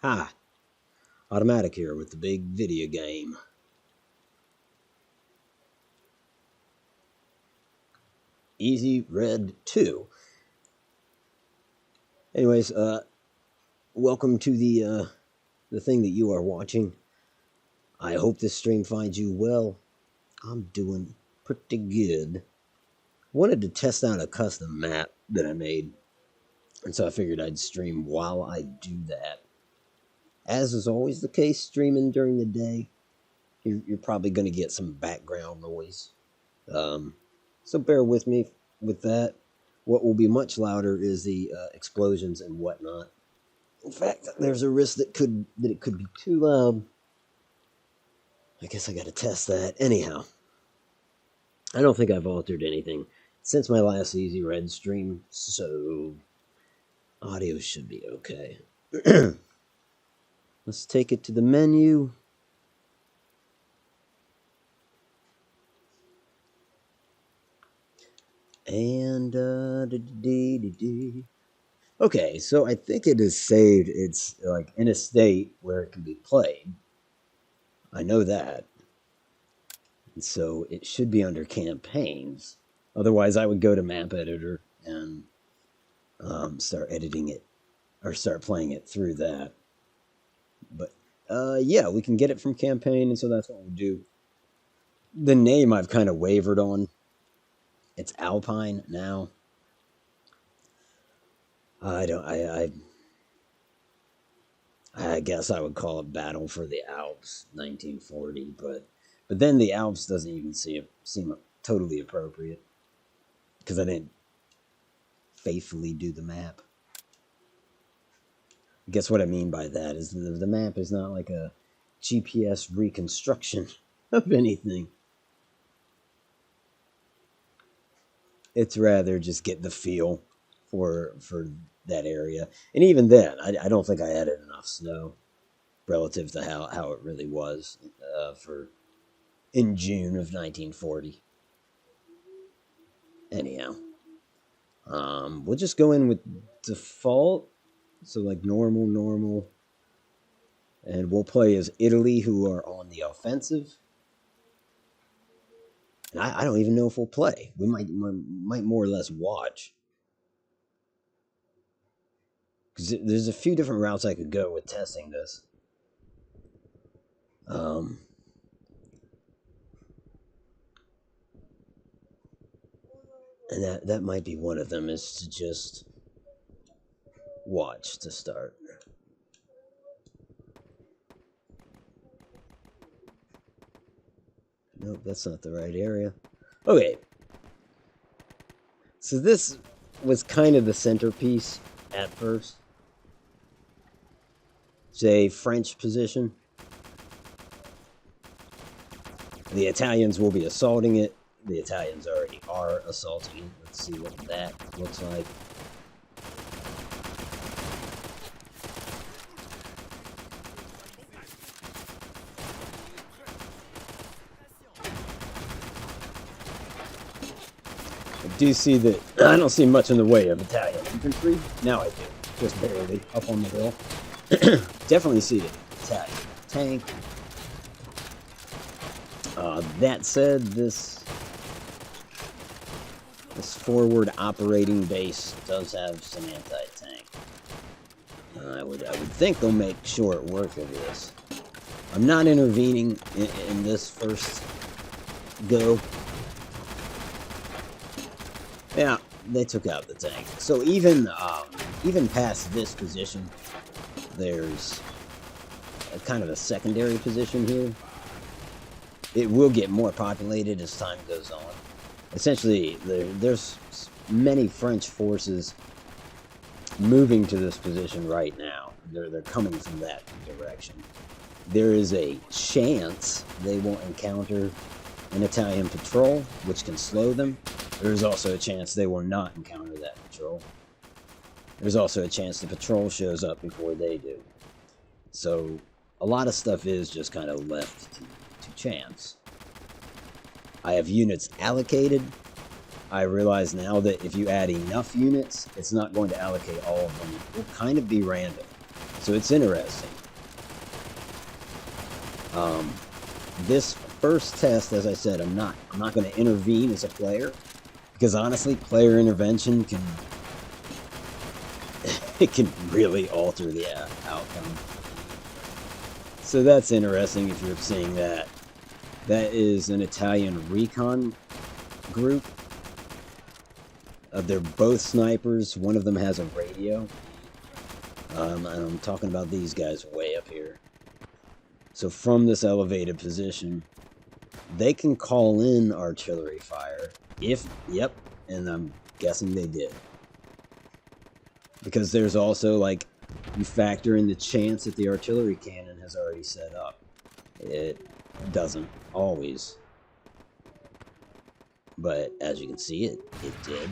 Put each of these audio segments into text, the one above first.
Hi, Automatic here with the big video game. Easy Red 2. Anyways, welcome to the thing that you are watching. I hope this stream finds you well. I'm doing pretty good. Wanted to test out a custom map that I made, and so I figured I'd stream while I do that. As is always the case, streaming during the day, you're probably going to get some background noise. So bear with me with that. What will be much louder is the explosions and whatnot. In fact, there's a risk that it could be too loud. I guess I got to test that. Anyhow, I don't think I've altered anything since my last Easy Red stream, so audio should be okay. Let's take it to the menu. And okay, so I think it is saved. It's like in a state where it can be played. I know that. And so it should be under campaigns. Otherwise, I would go to Map Editor and start editing it or start playing it through that. But yeah, we can get it from campaign, and so that's what we'll do. The name I've kind of wavered on. It's Alpine now. I guess I would call it Battle for the Alps 1940, but then the Alps doesn't even seem totally appropriate because I didn't faithfully do the map. I guess what I mean by that is the map is not like a GPS reconstruction of anything. It's rather just get the feel for that area. And even then, I don't think I added enough snow relative to how it really was in June of 1940. Anyhow, we'll just go in with default, so like normal, and we'll play as Italy, who are on the offensive. And I don't even know if we'll play. We might more or less watch. Because there's a few different routes I could go with testing this. And that might be one of them, is to just watch to start. Nope, that's not the right area. Okay. So this was kind of the centerpiece at first. It's a French position. The Italians will be assaulting it. The Italians already are assaulting it. Let's see what that looks like. I do see that I don't see much in the way of Italian infantry. Now I do, just barely up on the hill. Definitely see the Italian tank. That said, this forward operating base does have some anti-tank. I would think they'll make short work of this. I'm not intervening in this first go. Yeah, they took out the tank. So even past this position, there's kind of a secondary position here. It will get more populated as time goes on. Essentially, there's many French forces moving to this position right now. They're coming from that direction. There is a chance they will encounter an Italian patrol, which can slow them. There's also a chance they will not encounter that patrol. There's also a chance the patrol shows up before they do. So a lot of stuff is just kind of left to chance. I have units allocated. I realize now that if you add enough units, it's not going to allocate all of them. It will kind of be random. So it's interesting. This first test, as I said, I'm not going to intervene as a player, because honestly, player intervention can it can really alter the outcome. So that's interesting if you're seeing that. That is an Italian recon group. They're both snipers. One of them has a radio. And I'm talking about these guys way up here. So from this elevated position, they can call in artillery fire. Yep, and I'm guessing they did. Because there's also, like, you factor in the chance that the artillery cannon has already set up. It doesn't always. But as you can see, it did.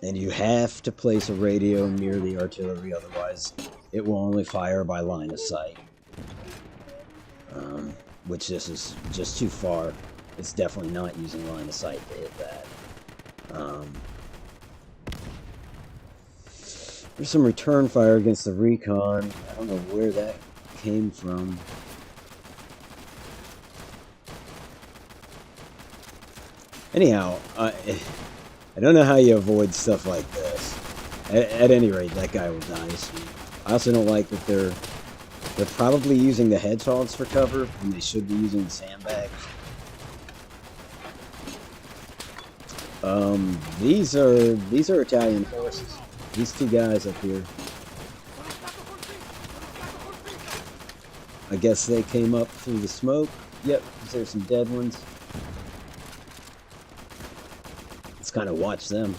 And you have to place a radio near the artillery, otherwise it will only fire by line of sight. Which this is just too far. It's definitely not using line of sight to hit that. There's some return fire against the recon. I don't know where that came from. Anyhow, I don't know how you avoid stuff like this. At any rate, that guy will die soon. I also don't like that they're probably using the hedgehogs for cover when they should be using the sandbags. These are Italian forces. These two guys up here. I guess they came up through the smoke. Yep, there's some dead ones. Let's kind of watch them.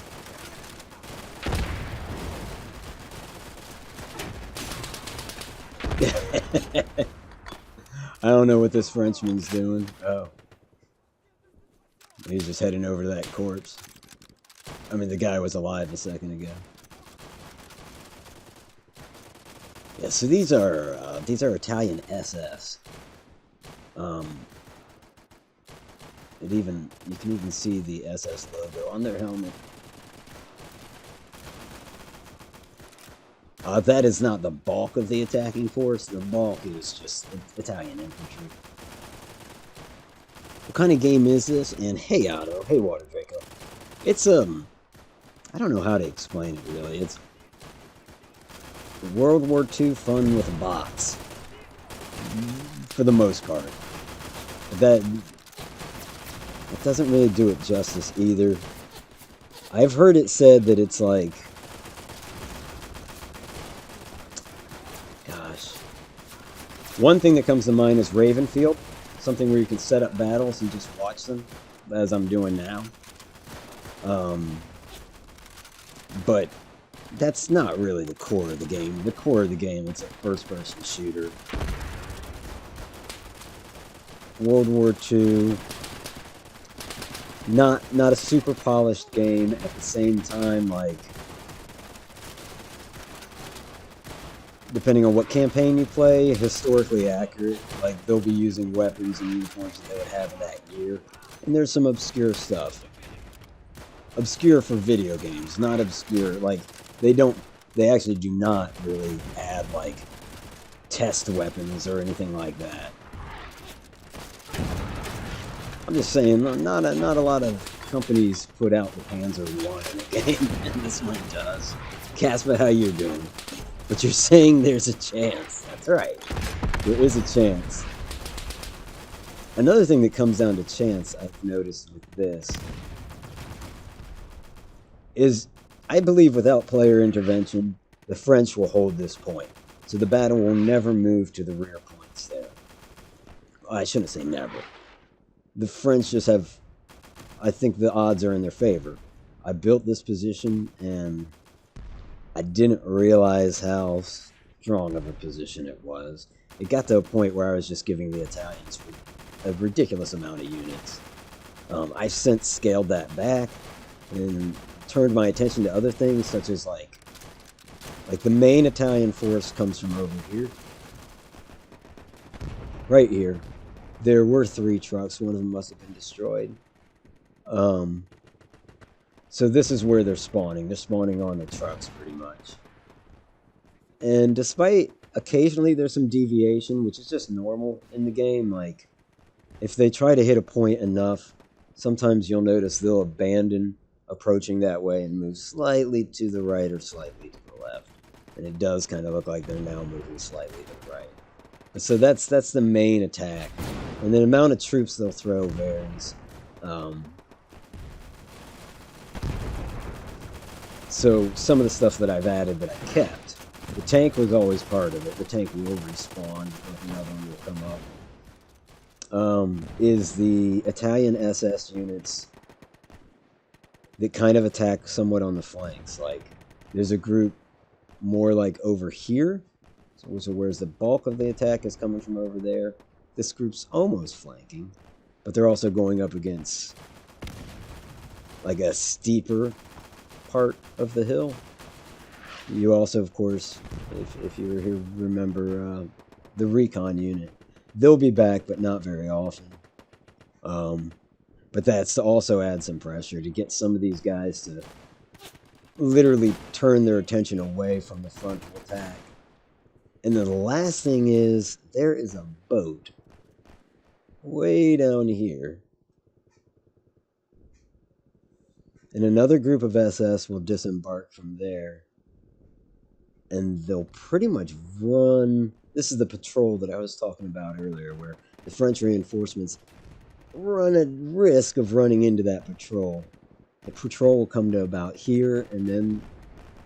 I don't know what this Frenchman's doing. Oh. He's just heading over to that corpse. I mean, the guy was alive a second ago. Yeah, so these are Italian SS. You can even see the SS logo on their helmet. That is not the bulk of the attacking force. The bulk is just Italian infantry. What kind of game is this? And hey, Otto. Hey, Water Draco. It's, I don't know how to explain it, really. It's World War II fun with bots. For the most part. That doesn't really do it justice either. I've heard it said that it's like... Gosh. One thing that comes to mind is Ravenfield. Something where you can set up battles and just watch them, as I'm doing now. But that's not really the core of the game. The core of the game is a first-person shooter. World War II. Not a super polished game. At the same time, like, depending on what campaign you play, historically accurate. Like, they'll be using weapons and uniforms that they would have in that year. And there's some obscure stuff. Obscure for video games, not obscure, like, they actually do not really add, like, test weapons or anything like that. I'm just saying, not a lot of companies put out the Panzer I in a game, and this one does. Casper, how you doing? But you're saying there's a chance. That's right. There is a chance. Another thing that comes down to chance, I've noticed with this, is I believe without player intervention, the French will hold this point. So the battle will never move to the rear points there. I shouldn't say never. The French just have... I think the odds are in their favor. I built this position, and I didn't realize how strong of a position it was. It got to a point where I was just giving the Italians a ridiculous amount of units. I've since scaled that back and turned my attention to other things, such as like the main Italian force comes from over here. Right here. There were 3 trucks. One of them must have been destroyed. So this is where they're spawning. They're spawning on the trucks pretty much. And despite occasionally there's some deviation, which is just normal in the game, like if they try to hit a point enough, sometimes you'll notice they'll abandon approaching that way and move slightly to the right or slightly to the left. And it does kind of look like they're now moving slightly to the right. So that's the main attack. And the amount of troops they'll throw varies. So some of the stuff that I've added that I kept, the tank was always part of it. The tank will respawn if another one will come up. Is the Italian SS units that kind of attack somewhat on the flanks. Like, there's a group more like over here. So whereas the bulk of the attack is coming from over there, this group's almost flanking, but they're also going up against like a steeper part of the hill. You also, of course, if you were here, remember the recon unit. They'll be back, but not very often. But that's to also add some pressure to get some of these guys to literally turn their attention away from the frontal attack. And then the last thing is, there is a boat way down here. And another group of SS will disembark from there. And they'll pretty much run... This is the patrol that I was talking about earlier, where the French reinforcements run a risk of running into that patrol. The patrol will come to about here, and then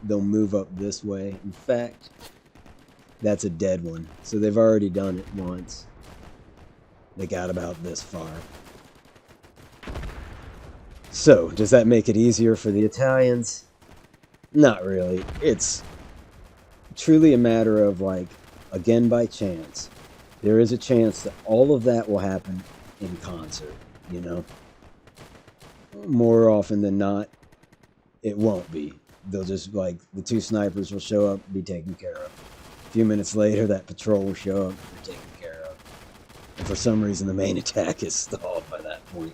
they'll move up this way. In fact, that's a dead one. So they've already done it once. They got about this far. So, does that make it easier for the Italians? Not really. It's truly a matter of, like, again by chance. There is a chance that all of that will happen in concert, you know? More often than not, it won't be. They'll just, like, the two snipers will show up, be taken care of. A few minutes later, that patrol will show up, they're taken care of. And for some reason, the main attack is stalled by that point.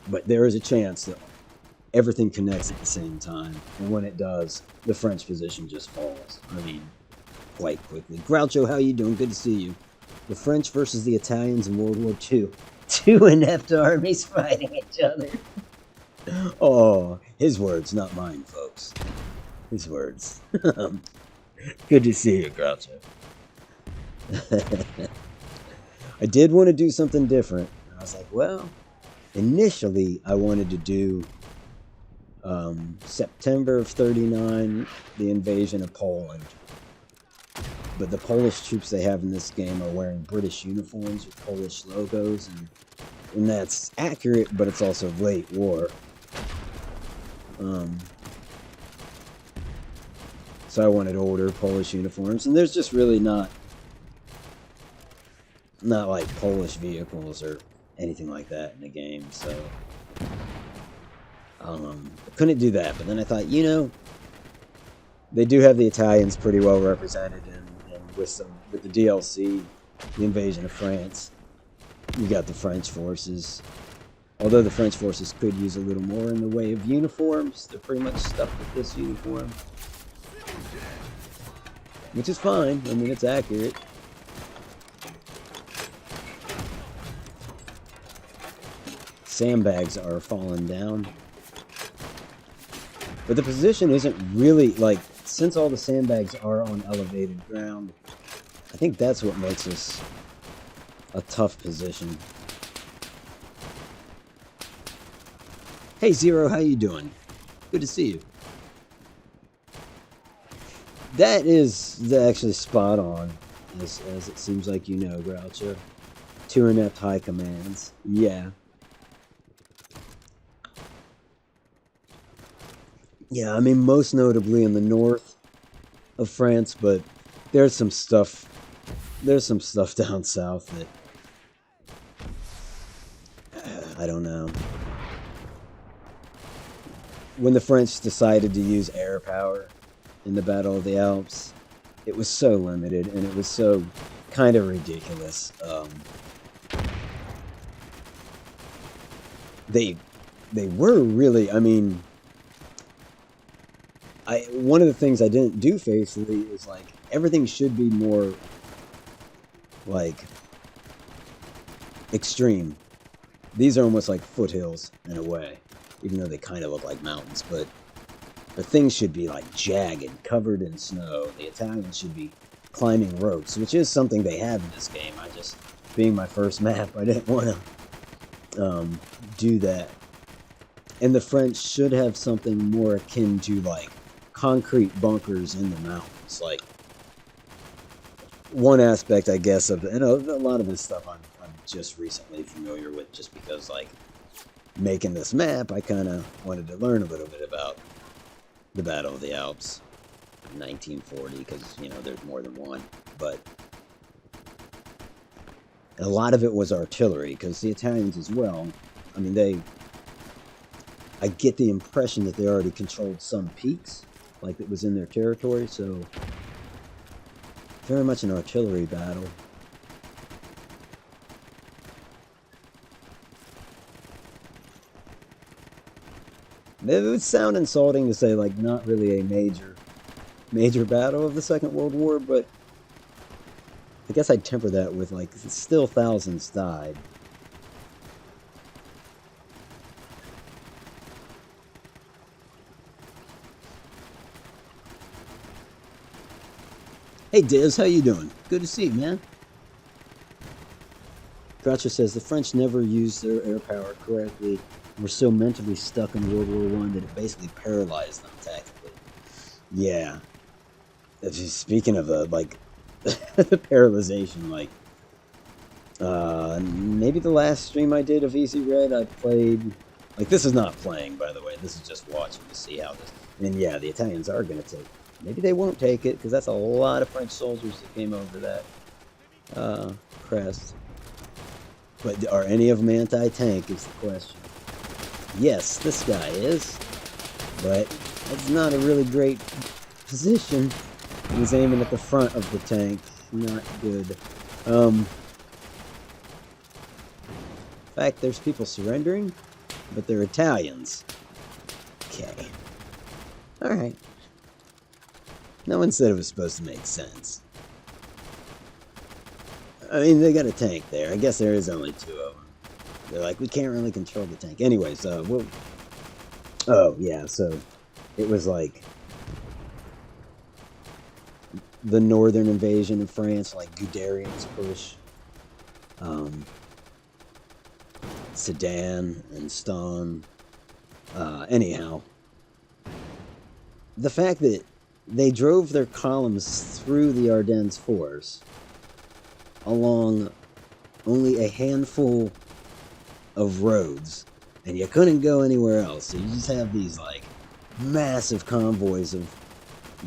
But there is a chance that everything connects at the same time. And when it does, the French position just falls. I mean, quite quickly. Groucho, how you doing? Good to see you. The French versus the Italians in World War II. Two inept armies fighting each other. Oh, his words, not mine, folks. His words. Good to see you, Groucho. I did want to do something different. I was like, well, initially I wanted to do September of '39, the invasion of Poland. But the Polish troops they have in this game are wearing British uniforms with Polish logos, and that's accurate, but it's also late war. So I wanted older Polish uniforms, and there's just really not like Polish vehicles or anything like that in the game, so I couldn't do that. But then I thought, you know, they do have the Italians pretty well represented, and with the DLC, the invasion of France, you got the French forces. Although the French forces could use a little more in the way of uniforms, they're pretty much stuck with this uniform, which is fine. I mean, it's accurate. Sandbags are falling down. But the position isn't really, like, since all the sandbags are on elevated ground, I think that's what makes this a tough position. Hey Zero, how you doing? Good to see you. That is actually spot on, as it seems like you know, Groucho. Two inept high commands. Yeah. Yeah, I mean, most notably in the north of France, but there's some stuff down south that I don't know. When the French decided to use air power in the Battle of the Alps, it was so limited and it was so kind of ridiculous. They they were really, I mean, one of the things I didn't do faithfully is like everything should be more like extreme. These are almost like foothills in a way, even though they kind of look like mountains, but the things should be like jagged, covered in snow. The Italians should be climbing ropes, which is something they have in this game. I just, being my first map, I didn't want to do that. And the French should have something more akin to like concrete bunkers in the mountains. Like one aspect, I guess, of, and a lot of this stuff I'm just recently familiar with, just because like making this map, I kind of wanted to learn a little bit about the Battle of the Alps, 1940, because, you know, there's more than one. But a lot of it was artillery, because the Italians as well, I mean, I get the impression that they already controlled some peaks, like it was in their territory, so very much an artillery battle. It would sound insulting to say, like, not really a major battle of the Second World War, but I guess I'd temper that with, like, still thousands died. Hey, Diz, how you doing? Good to see you, man. Groucho says the French never used their air power correctly. Were so mentally stuck in World War I that it basically paralyzed them tactically. Yeah. Speaking of like the paralyzation, like maybe the last stream I did of Easy Red, I played, like, this is not playing, by the way. This is just watching to see how this. And yeah, the Italians are going to take. Maybe they won't take it, because that's a lot of French soldiers that came over that crest. But are any of them anti-tank is the question. Yes, this guy is, but that's not a really great position. He's aiming at the front of the tank. Not good. In fact, there's people surrendering, but they're Italians. Okay. Alright. No one said it was supposed to make sense. I mean, they got a tank there. I guess there is only two of them. They're like, we can't really control the tank. Anyways, oh, yeah, so it was like the northern invasion of France, like Guderian's push, Sedan and Ston. Anyhow, the fact that they drove their columns through the Ardennes force along only a handful of roads, and you couldn't go anywhere else, so you just have these like massive convoys of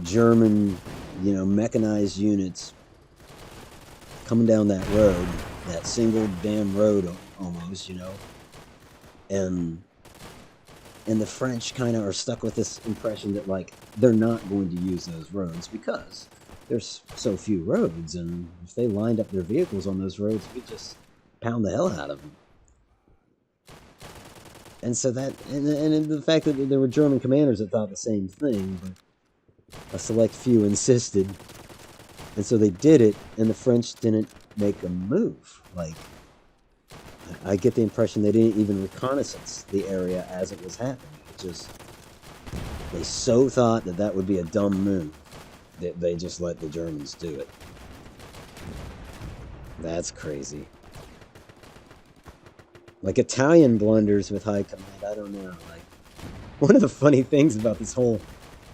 German, you know, mechanized units coming down that road, that single damn road almost, you know, and the French kind of are stuck with this impression that, like, they're not going to use those roads because there's so few roads, and if they lined up their vehicles on those roads, we'd just pound the hell out of them. And so that, and the fact that there were German commanders that thought the same thing, but a select few insisted, and so they did it, and the French didn't make a move. Like, I get the impression they didn't even reconnaissance the area as it was happening. It just, they so thought that that would be a dumb move that they just let the Germans do it. That's crazy. Like, Italian blunders with high command, I don't know. Like, one of the funny things about this whole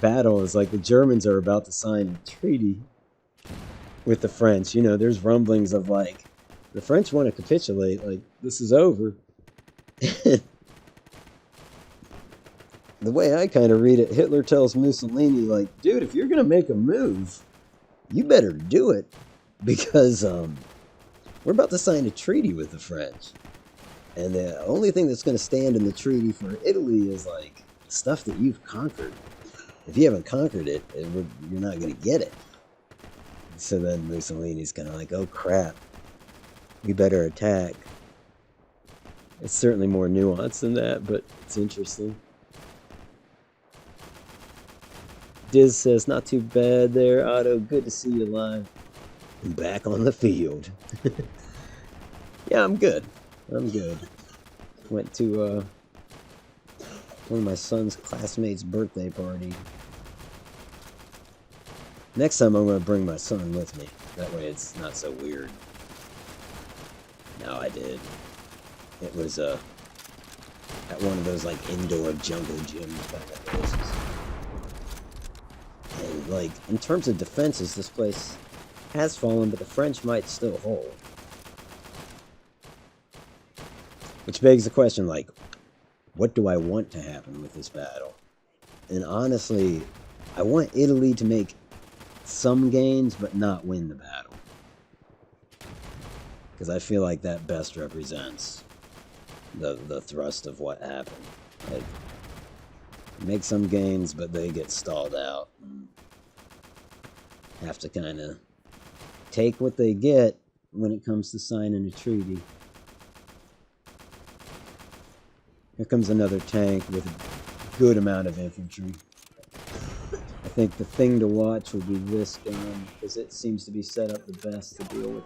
battle is, like, the Germans are about to sign a treaty with the French. You know, there's rumblings of, like, the French want to capitulate, like, this is over. The way I kind of read it, Hitler tells Mussolini, like, dude, if you're going to make a move, you better do it, because we're about to sign a treaty with the French. And the only thing that's going to stand in the treaty for Italy is, like, stuff that you've conquered. If you haven't conquered it, you're not going to get it. So then Mussolini's kind of like, oh, crap. We better attack. It's certainly more nuanced than that, but it's interesting. Diz says, not too bad there, Otto. Good to see you live and back on the field. Yeah, I'm good. I'm good. Went to one of my son's classmates' birthday party. Next time I'm going to bring my son with me. That way it's not so weird. No, I did. It was at one of those like indoor jungle gym kind of places. And like in terms of defenses, this place has fallen, but the French might still hold. Which begs the question, like, what do I want to happen with this battle? And honestly, I want Italy to make some gains, but not win the battle. Because I feel like that best represents the thrust of what happened. Like, make some gains, but they get stalled out. And have to kind of take what they get when it comes to signing a treaty. Here comes another tank with a good amount of infantry. I think the thing to watch will be this gun, because it seems to be set up the best to deal with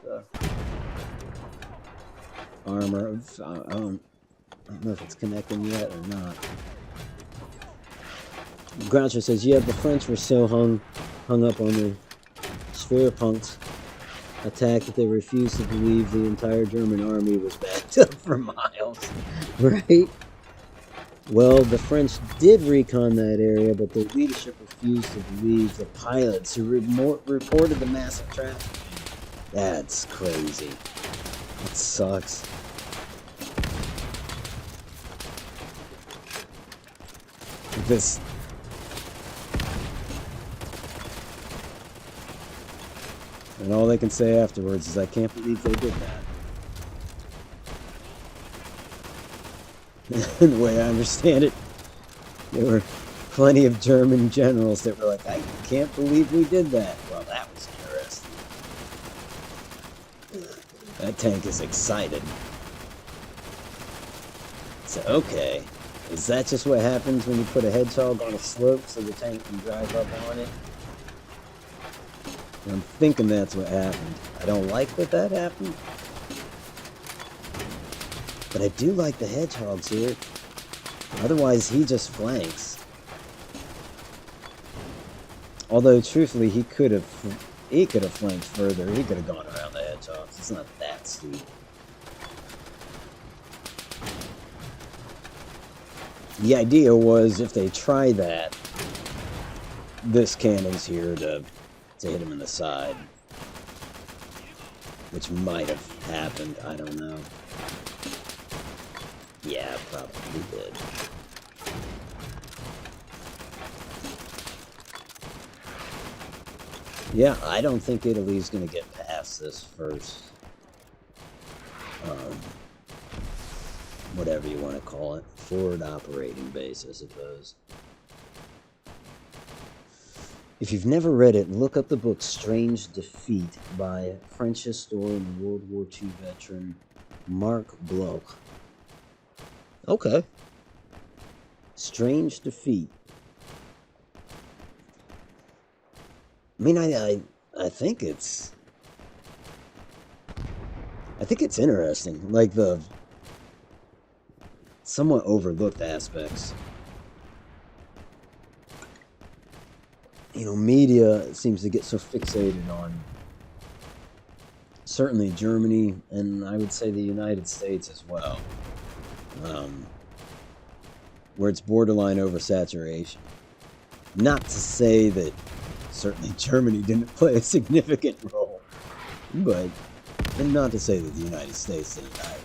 armor. I don't know if it's connecting yet or not. Groucho says, yeah, the French were so hung up on the Schwerpunkt attack that they refused to believe the entire German army was backed up for miles. Right? Well, the French did recon that area, but the leadership refused to believe the pilots who reported the massive traffic. That's crazy. That sucks. This... And all they can say afterwards is, I can't believe they did that. The way I understand it, there were plenty of German generals that were like, I can't believe we did that. Well, that was interesting. That tank is excited. So, okay. Is that just what happens when you put a hedgehog on a slope so the tank can drive up on it? I'm thinking that's what happened. I don't like that happened. But I do like the hedgehogs here. Otherwise, he just flanks. Although, truthfully, he could have flanked further. He could have gone around the hedgehogs. It's not that steep. The idea was, if they try that, this cannon's here to hit him in the side. Which might have happened, I don't know. Yeah, probably did. Yeah, I don't think Italy's gonna get past this first. Whatever you want to call it. Forward operating base, I suppose. If you've never read it, look up the book Strange Defeat by French historian and World War II veteran Marc Bloch. Okay. Strange Defeat. I mean, I think it's interesting. Like the somewhat overlooked aspects. You know, media seems to get so fixated on certainly Germany, and I would say the United States as well, where it's borderline oversaturation. Not to say that certainly Germany didn't play a significant role, but and not to say that the United States didn't either.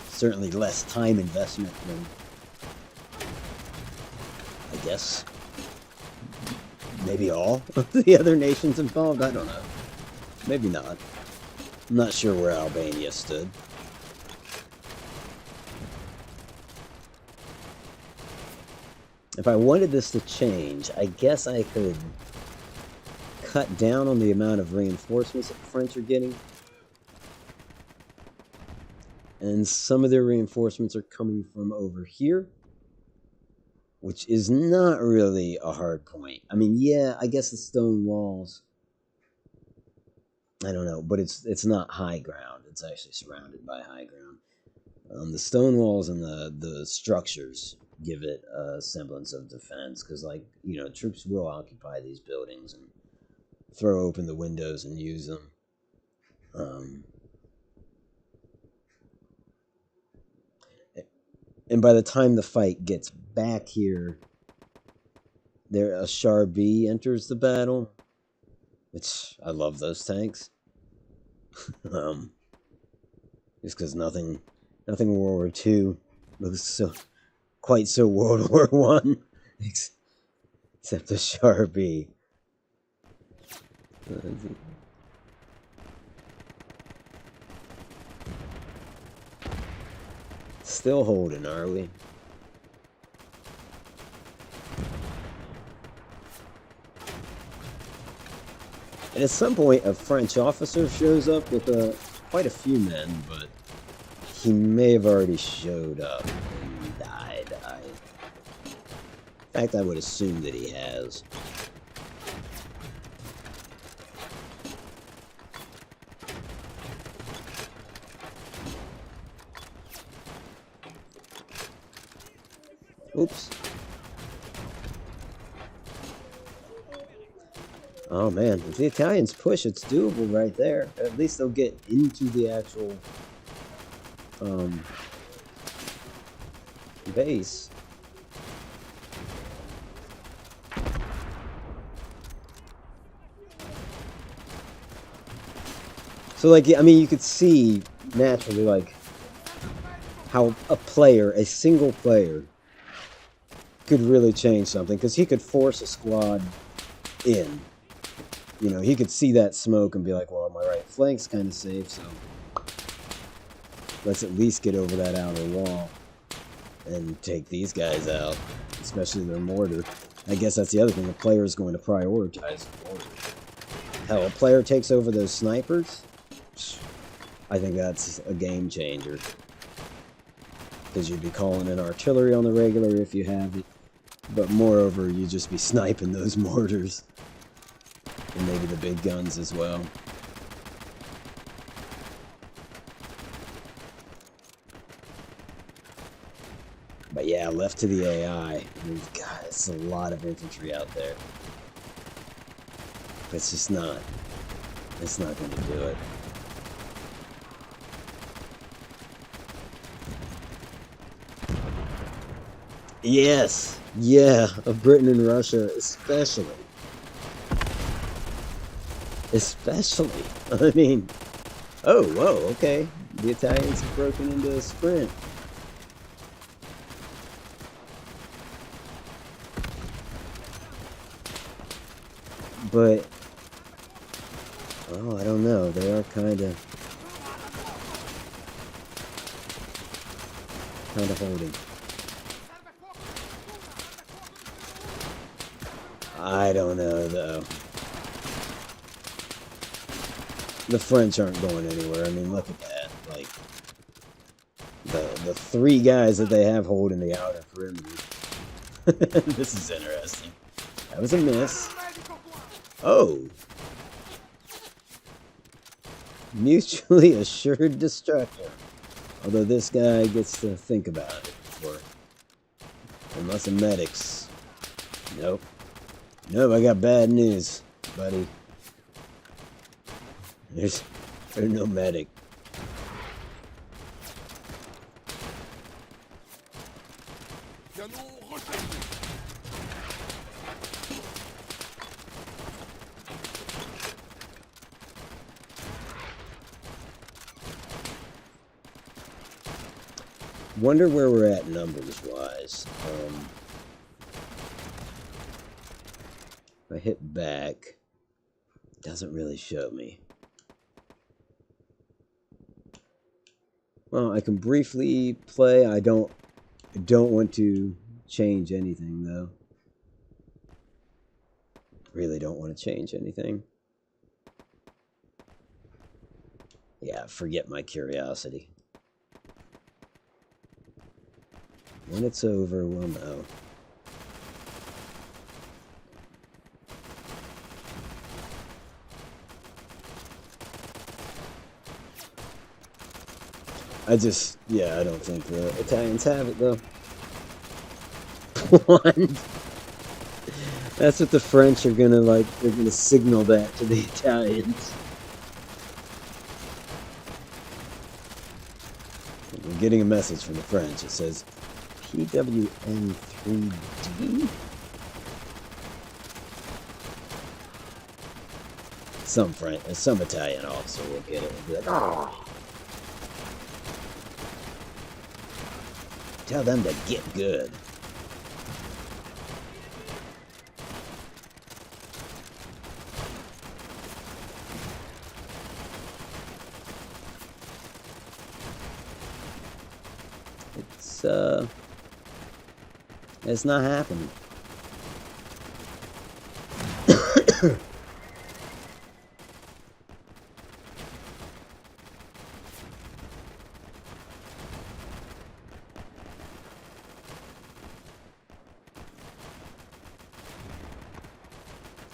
Certainly less time investment than, I guess, maybe all of the other nations involved. I don't know. Maybe not. I'm not sure where Albania stood. If I wanted this to change, I guess I could cut down on the amount of reinforcements that the French are getting. And some of their reinforcements are coming from over here, which is not really a hard point. I mean, yeah, I guess the stone walls, I don't know, but it's not high ground. It's actually surrounded by high ground. The stone walls and the structures give it a semblance of defense, because, like, troops will occupy these buildings and throw open the windows and use them. And by the time the fight gets back here, a Char B enters the battle, which I love those tanks. Just because nothing in World War II looks quite so World War One, except the Char B. Still holding, are we? And at some point, a French officer shows up with quite a few men, but he may have already showed up and died. In fact, I would assume that he has. Oops. Oh man, if the Italians push, it's doable right there. At least they'll get into the actual base. So, like, I mean, you could see naturally, like, how a single player, could really change something, because he could force a squad in. He could see that smoke and be like, well, my right flank's kind of safe, so let's at least get over that outer wall and take these guys out, especially their mortar. I guess that's the other thing. The player is going to prioritize mortar. Hell, a player takes over those snipers, I think that's a game changer. Because you'd be calling in artillery on the regular if you have it. But moreover, you'd just be sniping those mortars. And maybe the big guns as well. But yeah, left to the AI. I mean, God, it's a lot of infantry out there. It's just not. It's not going to do it. Yes! Yeah, of Britain and Russia, especially. Especially. I mean, oh, whoa, okay. The Italians have broken into a sprint. But, oh, I don't know. They are kind of holding. I don't know, though. The French aren't going anywhere. I mean, look at that. Like, the three guys that they have holding the outer perimeter. This is interesting. That was a miss. Oh. Mutually assured destruction. Although this guy gets to think about it before. Unless the medics. Nope. Nope, I got bad news, buddy. There's no medic. Wonder where we're at numbers-wise. If I hit back, it doesn't really show me. Well, I can briefly play. I don't want to change anything, though. Really don't want to change anything. Yeah, forget my curiosity. When it's over, we'll know. I don't think the Italians have it, though. One. That's what the French are gonna, like, they're gonna signal that to the Italians. We're getting a message from the French. It says, PWN3D? Some Italian officer will get it and be like, oh! Tell them to get good. It's not happening.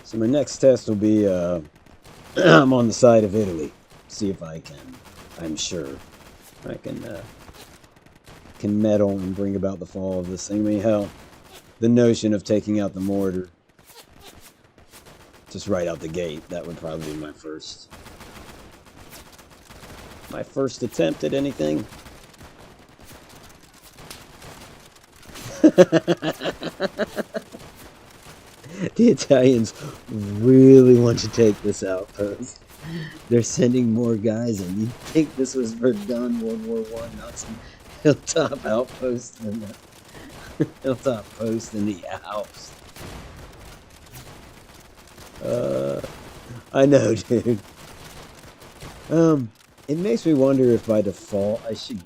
So my next test will be, I'm on the side of Italy. See if I can, I'm sure, I can meddle and bring about the fall of this thing. I mean, hell, the notion of taking out the mortar just right out the gate, that would probably be my first attempt at anything. The Italians really want to take this outpost. They're sending more guys in. You'd think this was Verdun World War I, not some hilltop outpost in the hilltop post in the Alps. I know, dude. It makes me wonder if by default I should.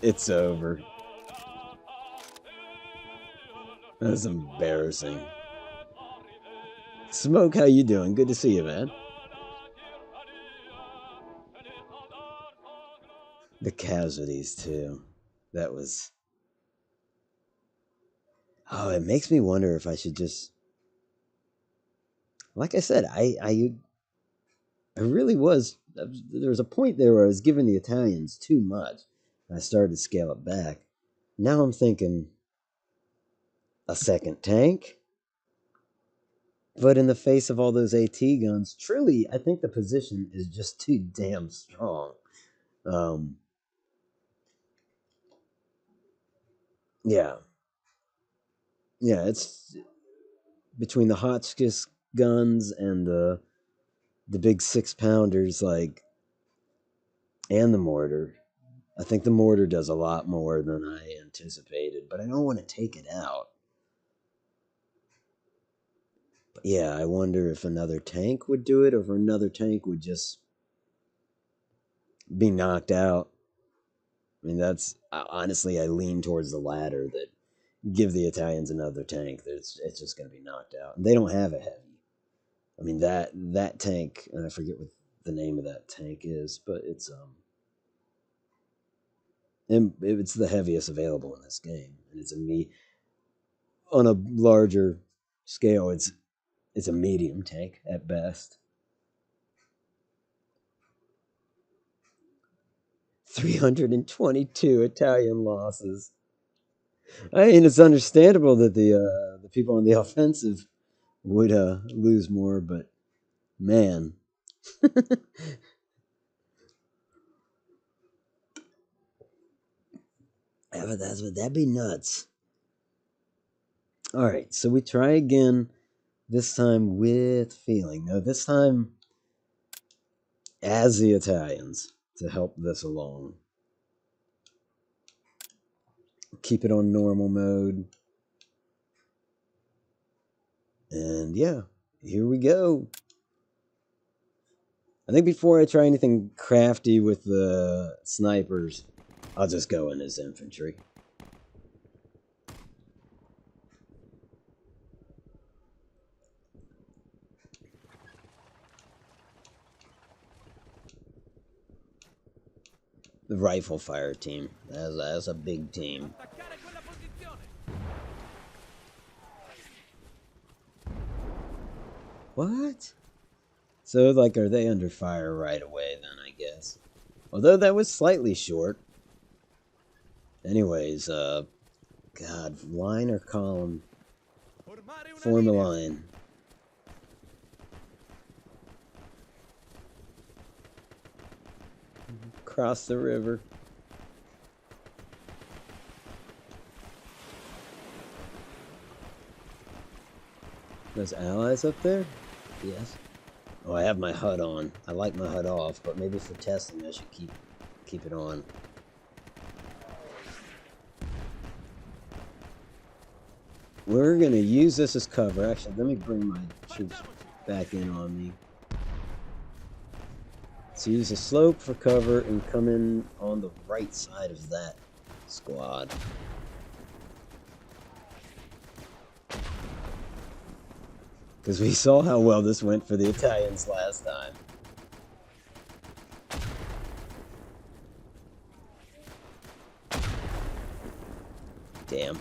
It's over. That's embarrassing. Smoke, how you doing? Good to see you, man. The casualties, too. That was... Oh, it makes me wonder if I should just... Like I said, I really was... There was a point there where I was giving the Italians too much. I started to scale it back. Now I'm thinking... A second tank? But in the face of all those AT guns, truly, I think the position is just too damn strong. Yeah. Yeah, it's between the Hotchkiss guns and the big 6-pounders, like, and the mortar. I think the mortar does a lot more than I anticipated, but I don't want to take it out. But yeah, I wonder if another tank would do it, or if another tank would just be knocked out. I mean, that's honestly, I lean towards the latter. That give the Italians another tank, it's just going to be knocked out. And they don't have a heavy. I mean, that tank, and I forget what the name of that tank is, but it's the heaviest available in this game, and it's on a larger scale. It's a medium tank at best. 322 Italian losses. I mean, it's understandable that the people on the offensive would lose more, but man. That'd be nuts. All right, so we try again. This time with feeling. No, this time as the Italians to help this along. Keep it on normal mode. And yeah, here we go. I think before I try anything crafty with the snipers, I'll just go in as infantry. The rifle fire team. That's a big team. What? So, like, are they under fire right away then, I guess? Although that was slightly short. Anyways, God, line or column? Form a line. Cross the river. Those allies up there? Yes. Oh, I have my HUD on. I like my HUD off, but maybe for testing I should keep it on. We're gonna use this as cover. Actually, let me bring my troops back in on me. So use a slope for cover and come in on the right side of that squad. Because we saw how well this went for the Italians last time. Damn.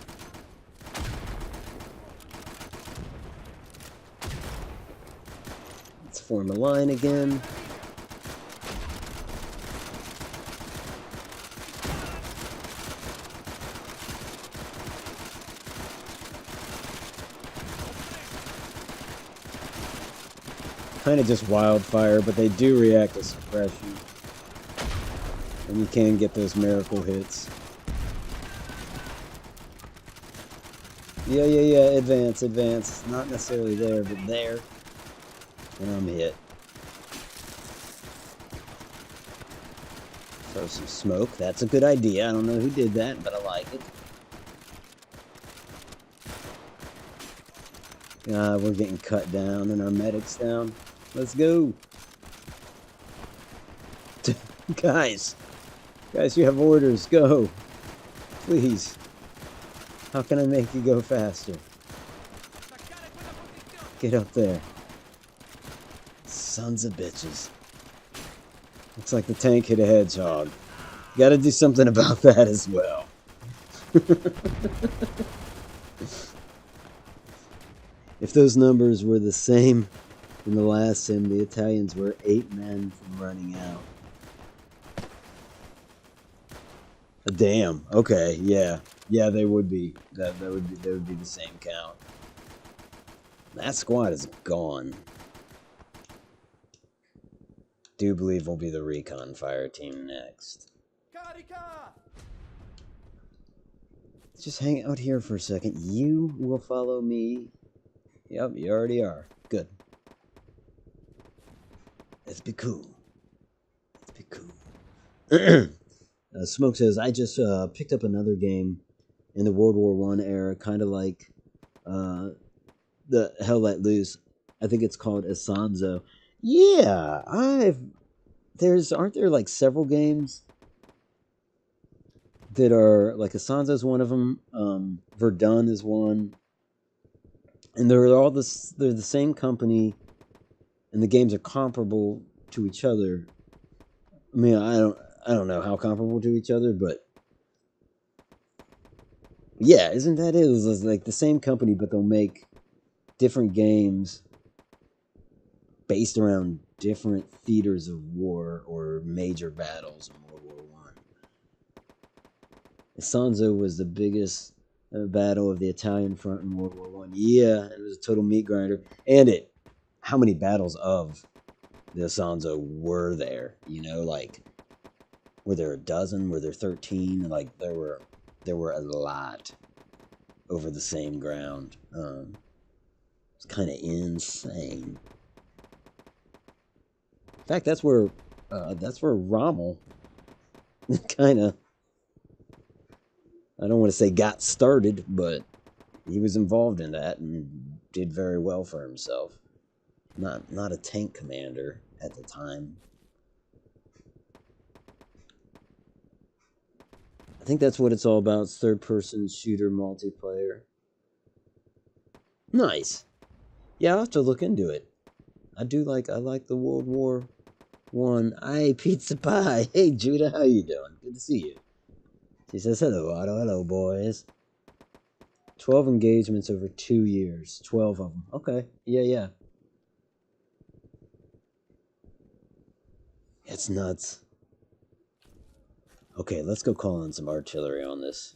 Let's form a line again. Kind of just wildfire, but they do react to suppression. And you can get those miracle hits. Yeah, advance. Not necessarily there, but there. And I'm hit. Throw some smoke. That's a good idea. I don't know who did that, but I like it. We're getting cut down and our medic's down. Let's go. Guys, you have orders. Go. Please. How can I make you go faster? Get up there. Sons of bitches. Looks like the tank hit a hedgehog. Gotta do something about that as well. If those numbers were the same in the last sim, the Italians were 8 men from running out. Damn. Okay. Yeah. Yeah, they would be. That would be the same count. That squad is gone. Do believe we'll be the recon fire team next. Just hang out here for a second. You will follow me. Yep, you already are. Good. Let's be cool. Smoke says, I just picked up another game in the World War I era, kind of like the Hell Let Loose. I think it's called Isonzo. Yeah, aren't there like several games that are like Isonzo's one of them. Verdun is one, and they're the same company, and the games are comparable to each other. I mean, I don't know how comparable to each other, but yeah, isn't that it? It's like the same company, but they'll make different games based around different theaters of war or major battles in World War One. Isonzo was the biggest battle of the Italian front in World War One. Yeah, it was a total meat grinder. And how many battles of the Isonzo were there? You know, like, were there a dozen? Were there 13? Like, there were a lot over the same ground. It's kind of insane. In fact, that's where Rommel kind of, I don't want to say got started, but he was involved in that and did very well for himself. Not a tank commander at the time. I think that's what it's all about. It's third-person shooter multiplayer. Nice. Yeah, I'll have to look into it. I like the World War One. Hey, Pizza Pie. Hey, Judah, how you doing? Good to see you. She says, hello, Otto. Hello, boys. 12 engagements over 2 years. 12 of them. Okay. Yeah. It's nuts. Okay, let's go call in some artillery on this.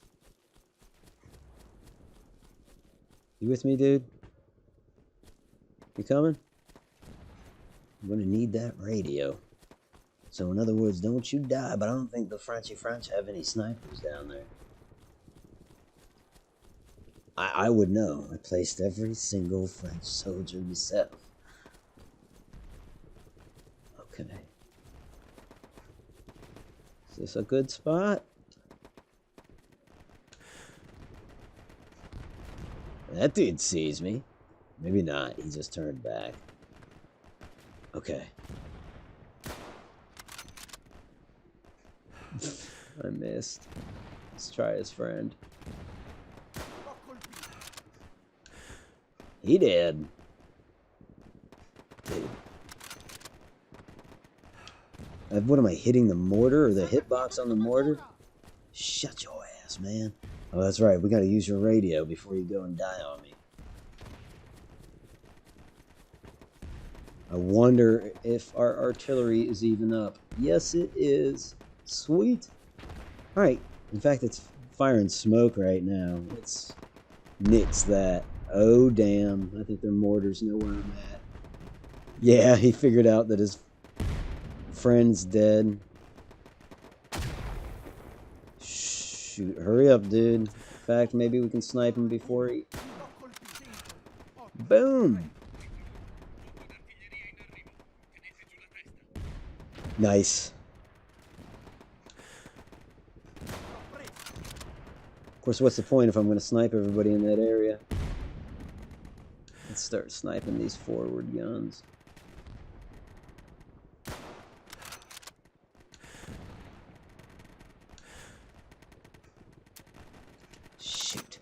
You with me, dude? You coming? I'm gonna need that radio. So in other words, don't you die, but I don't think the Frenchy French have any snipers down there. I would know. I placed every single French soldier myself. Okay. Is this a good spot? That dude sees me. Maybe not. He just turned back. Okay. I missed. Let's try his friend. He did. Dude. What am I hitting, the mortar or the hitbox on the mortar? Shut your ass, man. Oh, that's right. We gotta use your radio before you go and die on me. I wonder if our artillery is even up. Yes, it is. Sweet. Alright. In fact, it's firing smoke right now. Let's nix that. Oh, damn. I think their mortars know where I'm at. Yeah, he figured out that his friend's dead. Shoot. Hurry up, dude. In fact, maybe we can snipe him before he... Boom! Nice. Of course, what's the point if I'm going to snipe everybody in that area? Let's start sniping these forward guns. Shoot.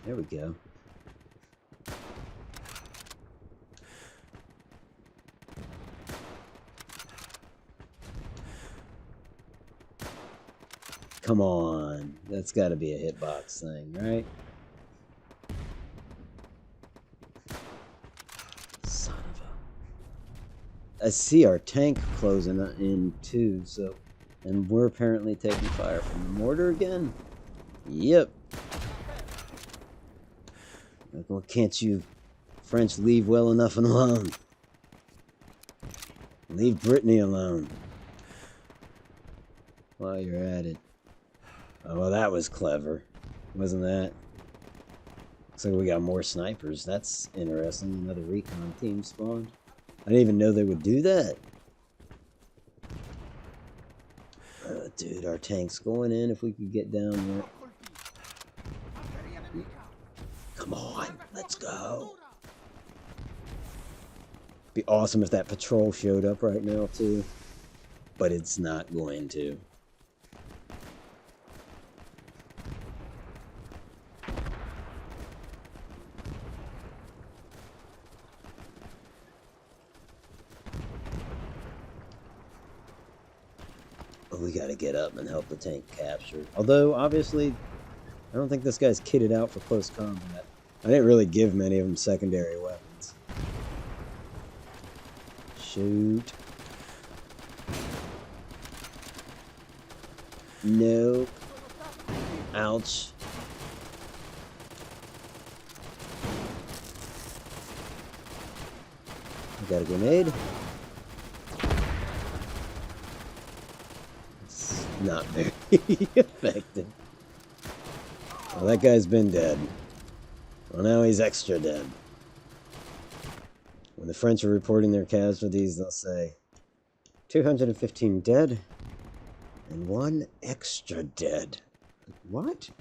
There we go. Come on. That's got to be a hitbox thing, right? Son of a... I see our tank closing in too, so... And we're apparently taking fire from the mortar again? Yep. Well, can't you French leave well enough alone? Leave Brittany alone. While you're at it. Oh, well, that was clever. Wasn't that? Looks like we got more snipers. That's interesting. Another recon team spawned. I didn't even know they would do that. Dude, our tank's going in if we could get down there. Come on, let's go. Be awesome if that patrol showed up right now, too. But it's not going to. We gotta get up and help the tank capture. Although, obviously, I don't think this guy's kitted out for close combat. I didn't really give many of them secondary weapons. Shoot. Nope. Ouch. I got a grenade. Not very effective. Well, that guy's been dead. Well, now he's extra dead. When the French are reporting their casualties, they'll say 215 dead and 1 extra dead. What?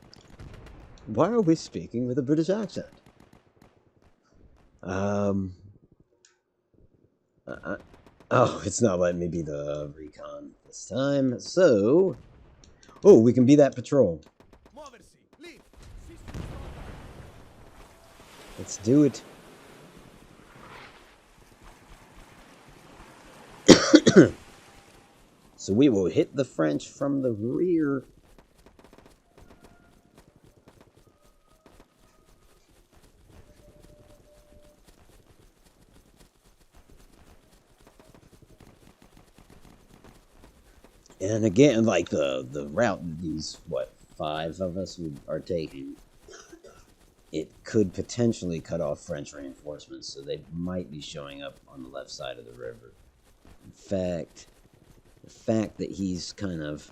Why are we speaking with a British accent? Oh, it's not letting me be the recon this time, so... Oh, we can be that patrol. Let's do it. So we will hit the French from the rear. And again, like the route these, what, 5 of us are taking, it could potentially cut off French reinforcements, so they might be showing up on the left side of the river. In fact, the fact that he's kind of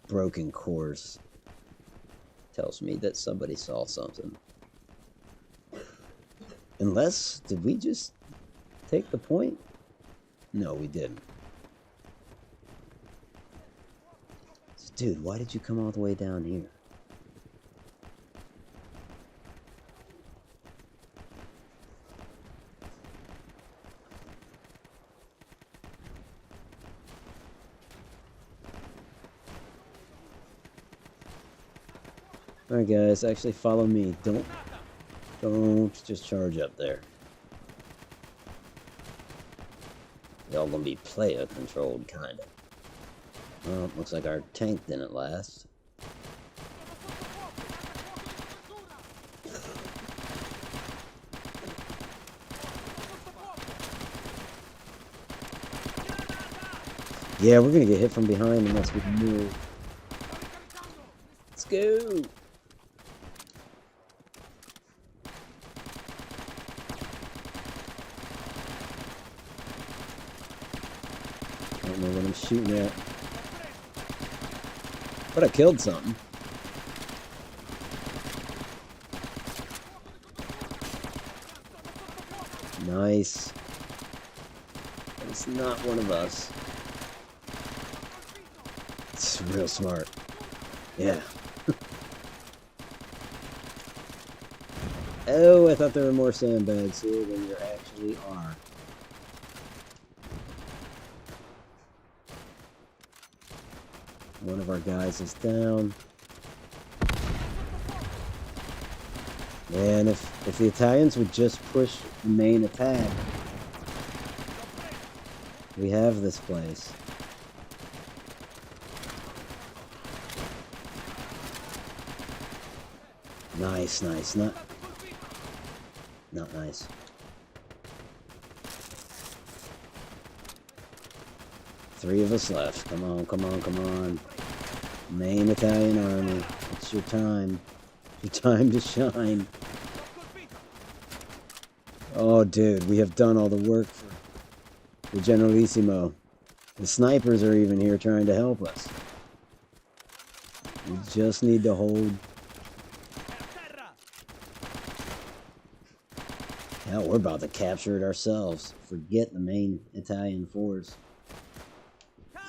broken course tells me that somebody saw something. Unless, did we just take the point? No, we didn't. Dude, why did you come all the way down here? Alright guys, actually follow me. Don't just charge up there. Y'all gonna be player controlled, kinda. Well, looks like our tank didn't last. Yeah, we're gonna get hit from behind unless we can move. Let's go! I don't know what I'm shooting at. But I killed something. Nice. It's not one of us. It's real smart. Yeah. Oh, I thought there were more sandbags here than there actually are. One of our guys is down. And if the Italians would just push the main attack, we have this place. Nice, nice. Not nice. Three of us left. Come on, come on, come on. Main Italian army. It's your time. Your time to shine. Oh, dude, we have done all the work for the Generalissimo. The snipers are even here trying to help us. We just need to hold. Hell, we're about to capture it ourselves. Forget the main Italian force.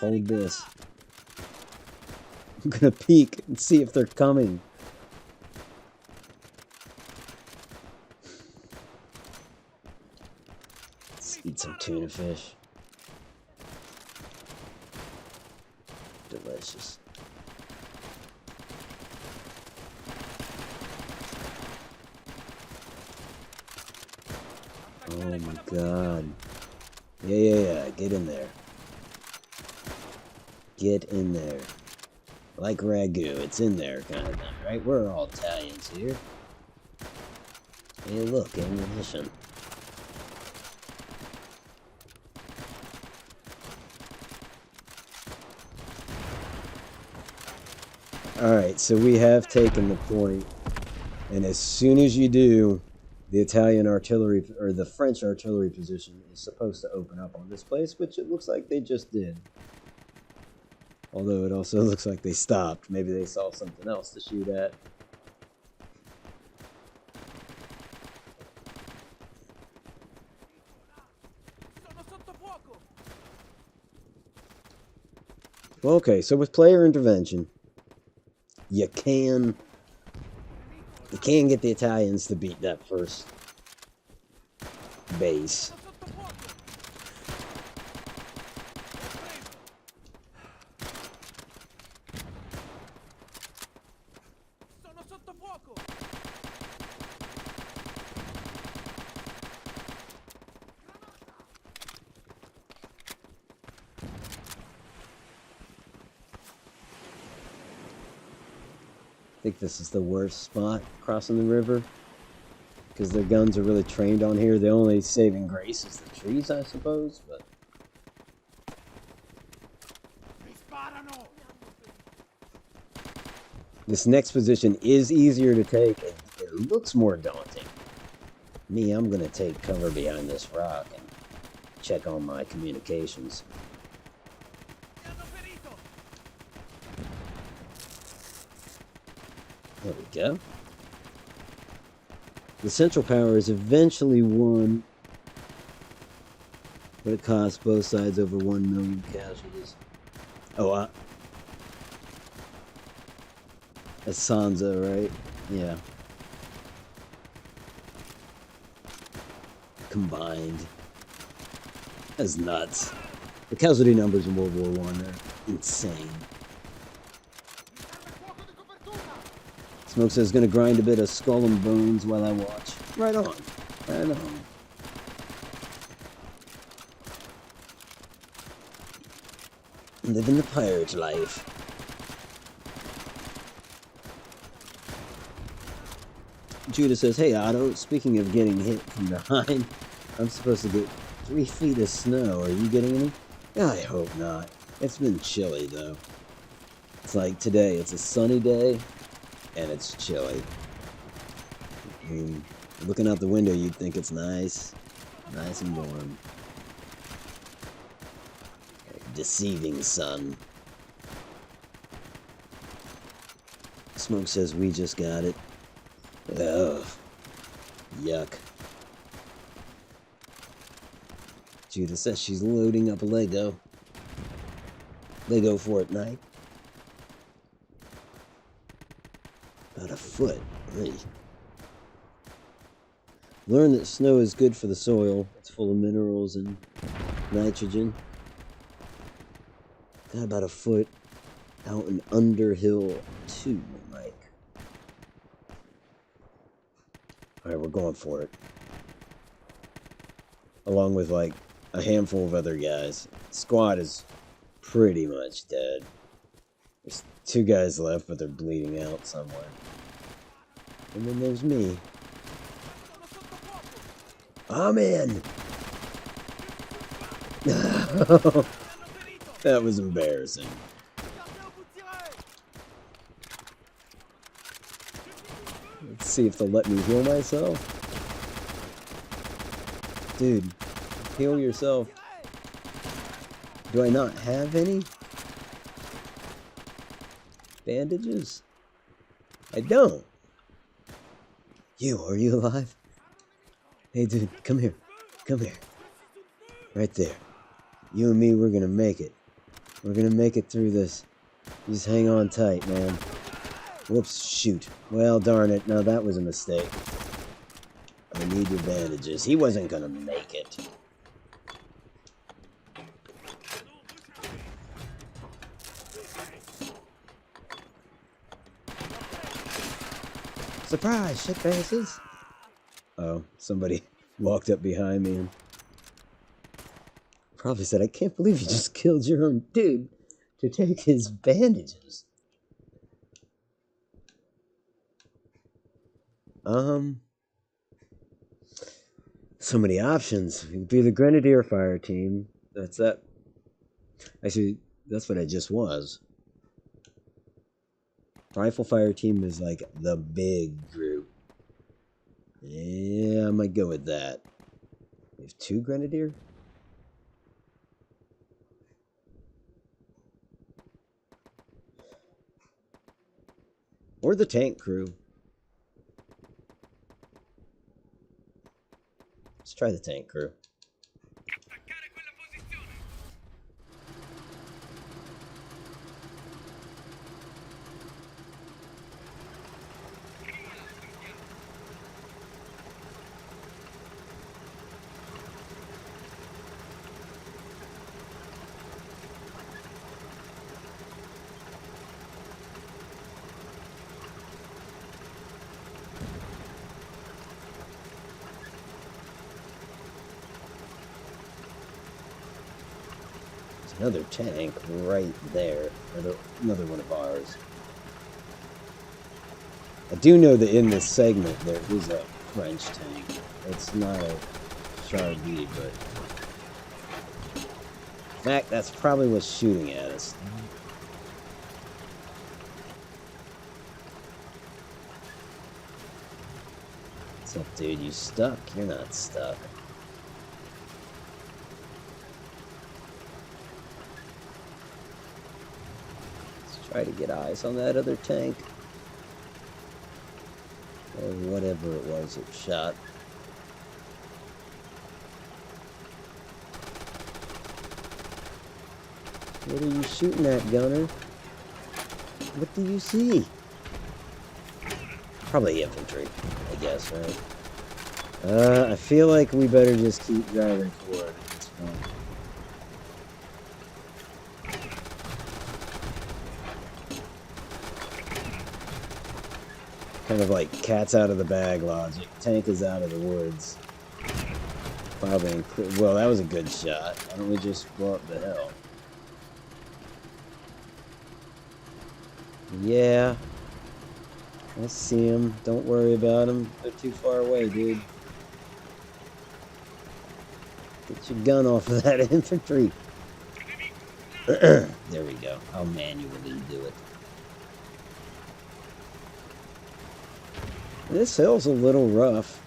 Hold this. I'm gonna peek and see if they're coming. Let's eat some tuna fish. Delicious. Oh my god. Yeah. Get in there. Get in there. Like ragu, it's in there kind of thing, right? We're all Italians here. Hey, look, ammunition. Alright, so we have taken the point, and as soon as you do, the Italian artillery, or the French artillery position is supposed to open up on this place, which it looks like they just did. Although it also looks like they stopped. Maybe they saw something else to shoot at. Well, okay, so with player intervention, you can get the Italians to beat that first base. I think this is the worst spot crossing the river because their guns are really trained on here. The only saving grace is the trees, I suppose, but This next position is easier to take, and it looks more daunting. Me, I'm gonna take cover behind this rock and check on my communications. There we go. The Central Power is eventually won, but it costs both sides over 1 million casualties. Oh, that's Sansa, right? Yeah. Combined. That's nuts. The casualty numbers in World War I are insane. Smoke says gonna grind a bit of Skull and Bones while I watch. Right on. Right on. Living the pirate life. Judah says, hey Otto, speaking of getting hit from behind, I'm supposed to get 3 feet of snow. Are you getting any? I hope not. It's been chilly though. It's like today, it's a sunny day, and it's chilly. I mean, looking out the window, you'd think it's nice. Nice and warm. Deceiving sun. Smoke says we just got it. Ugh. Yuck. Judith says she's loading up a Lego. Lego Fortnite. About a foot. Hey. Learn that snow is good for the soil. It's full of minerals and nitrogen. Got about a foot out in Underhill 2, Mike. Alright, we're going for it. Along with like a handful of other guys. Squad is pretty much dead. There's 2 guys left, but they're bleeding out somewhere. And then there's me. I'm in! That was embarrassing. Let's see if they'll let me heal myself. Dude, heal yourself. Do I not have any bandages? I don't. Are you alive? Hey dude, come here. Come here. Right there. You and me, we're gonna make it. We're gonna make it through this. Just hang on tight, man. Whoops, shoot. Well, darn it. No, that was a mistake. I need your bandages. He wasn't gonna make it. Surprise, shit faces. Oh, somebody walked up behind me and probably said, I can't believe you just killed your own dude to take his bandages. So many options. You could be the Grenadier Fire Team. That's that. Actually, that's what I just was. Rifle Fire Team is like the big group. Yeah, I might go with that. We have 2 Grenadier? Or the tank crew. Let's try the tank crew. Another tank right there. Another one of ours. I do know that in this segment there is a French tank. It's not a Char-B, but in fact, that's probably what's shooting at us. What's up, dude? You stuck? You're not stuck. Let's try to get eyes on that other tank. Or whatever it was it shot. What are you shooting at, gunner? What do you see? Probably infantry, I guess, right? I feel like we better just keep driving forward at this point. Kind of like cat's out of the bag logic. Tank is out of the woods. Probably, well, that was a good shot. Why don't we just blow up the hill? Yeah. I see them. Don't worry about them. They're too far away, dude. Get your gun off of that infantry. There we go. I'll manually do it. This hill's a little rough.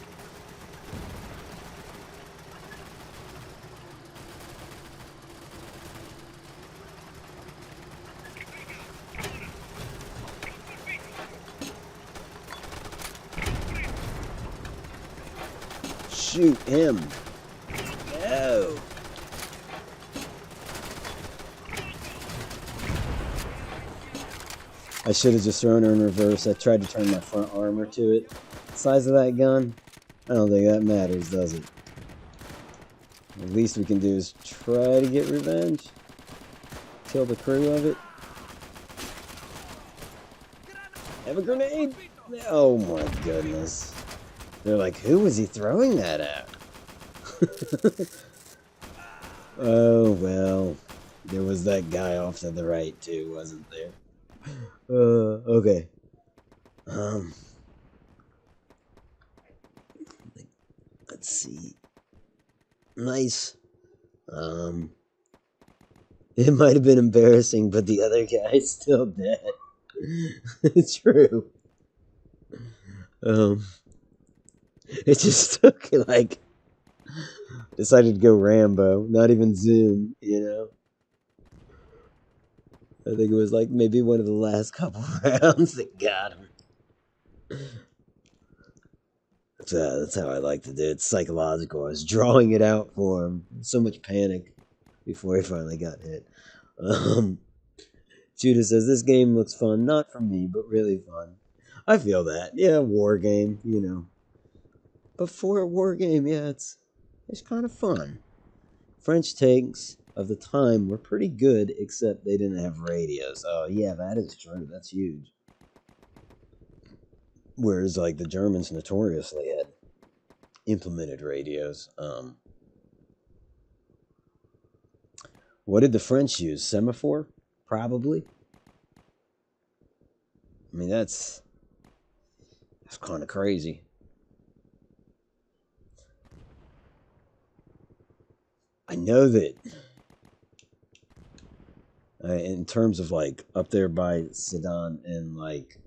Shoot him. No. I should have just thrown her in reverse. I tried to turn my front armor to it. The size of that gun, I don't think that matters, does it? The least we can do is try to get revenge. Kill the crew of it. Have a grenade! Oh my goodness. They're like, who was he throwing that at? Oh, well. There was that guy off to the right, too, wasn't there? Okay. Let's see. Nice. It might have been embarrassing, but the other guy's still dead. It's true. It just took, like, decided to go Rambo, not even zoom, you know? I think it was, like, maybe one of the last couple rounds that got him. That's how I like to do it. It's psychological. I was drawing it out for him. So much panic before he finally got hit. Judah says, this game looks fun. Not for me, but really fun. I feel that. Yeah, war game, you know. But for a war game, yeah, it's kind of fun. French tanks of the time were pretty good, except they didn't have radios. Oh, yeah, that is true. That's huge. Whereas, like, the Germans notoriously had implemented radios. What did the French use? Semaphore? Probably. I mean, that's kind of crazy. I know that in terms of, like, up there by Sedan and, like,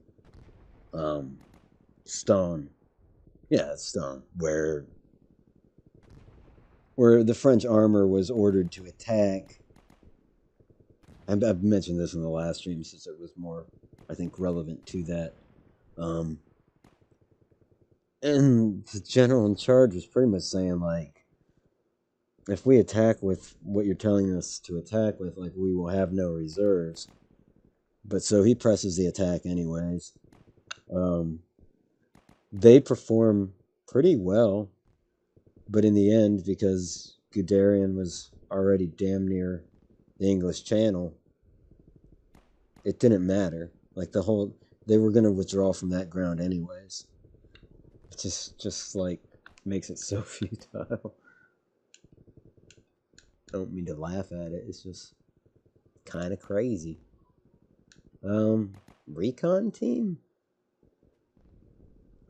Stone. Yeah, Stone. Where the French armor was ordered to attack. I've mentioned this in the last stream since it was more, I think, relevant to that. And the general in charge was pretty much saying, like, if we attack with what you're telling us to attack with, like, we will have no reserves. But so he presses the attack anyways. They perform pretty well, but in the end, because Guderian was already damn near the English Channel, it didn't matter. Like, they were going to withdraw from that ground anyways. It just like, makes it so futile. Don't mean to laugh at it. It's just kind of crazy. Recon team?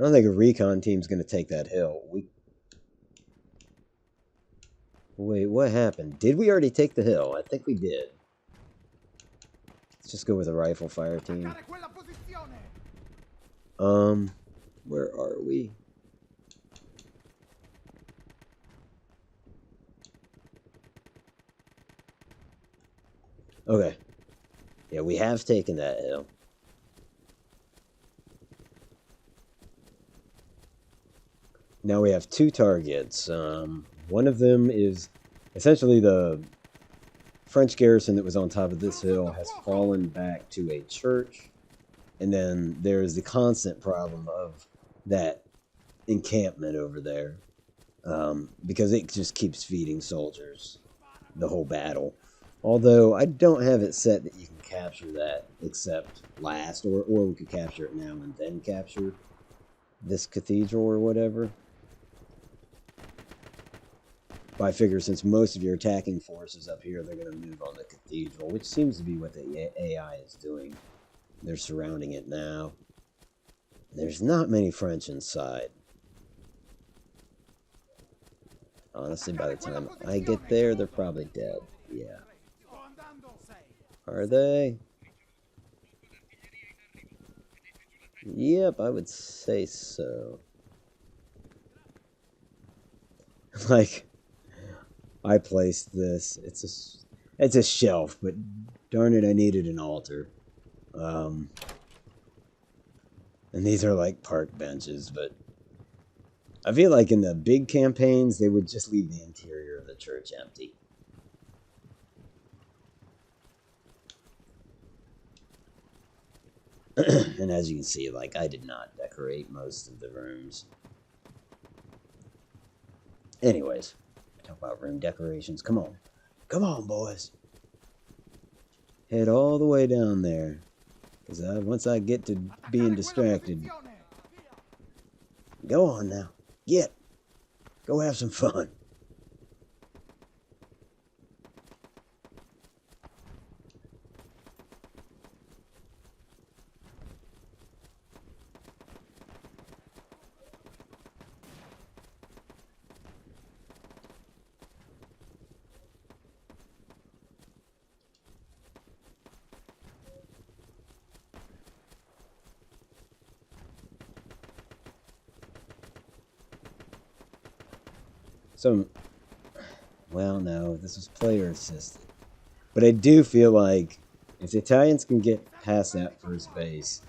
I don't think a recon team's going to take that hill. Wait, what happened? Did we already take the hill? I think we did. Let's just go with a rifle fire team. Where are we? Okay. Yeah, we have taken that hill. Now we have two targets. One of them is essentially the French garrison that was on top of this hill has fallen back to a church. And then there's the constant problem of that encampment over there. Because it just keeps feeding soldiers the whole battle. Although I don't have it set that you can capture that except last, or we could capture it now and then capture this cathedral or whatever. But I figure since most of your attacking force is up here, they're going to move on the cathedral, which seems to be what the AI is doing. They're surrounding it now. There's not many French inside. Honestly, by the time I get there, they're probably dead. Yeah. Are they? Yep, I would say so. Like, I placed this. It's a shelf, but darn it, I needed an altar. And these are like park benches, but I feel like in the big campaigns, they would just leave the interior of the church empty. And as you can see, like, I did not decorate most of the rooms. Anyways, talk about room decorations. Come on. Come on, boys. Head all the way down there. Because once I get to being distracted... Go on now. Get. Go have some fun. So, well, no, this was player assisted. But I do feel like if the Italians can get past that first base,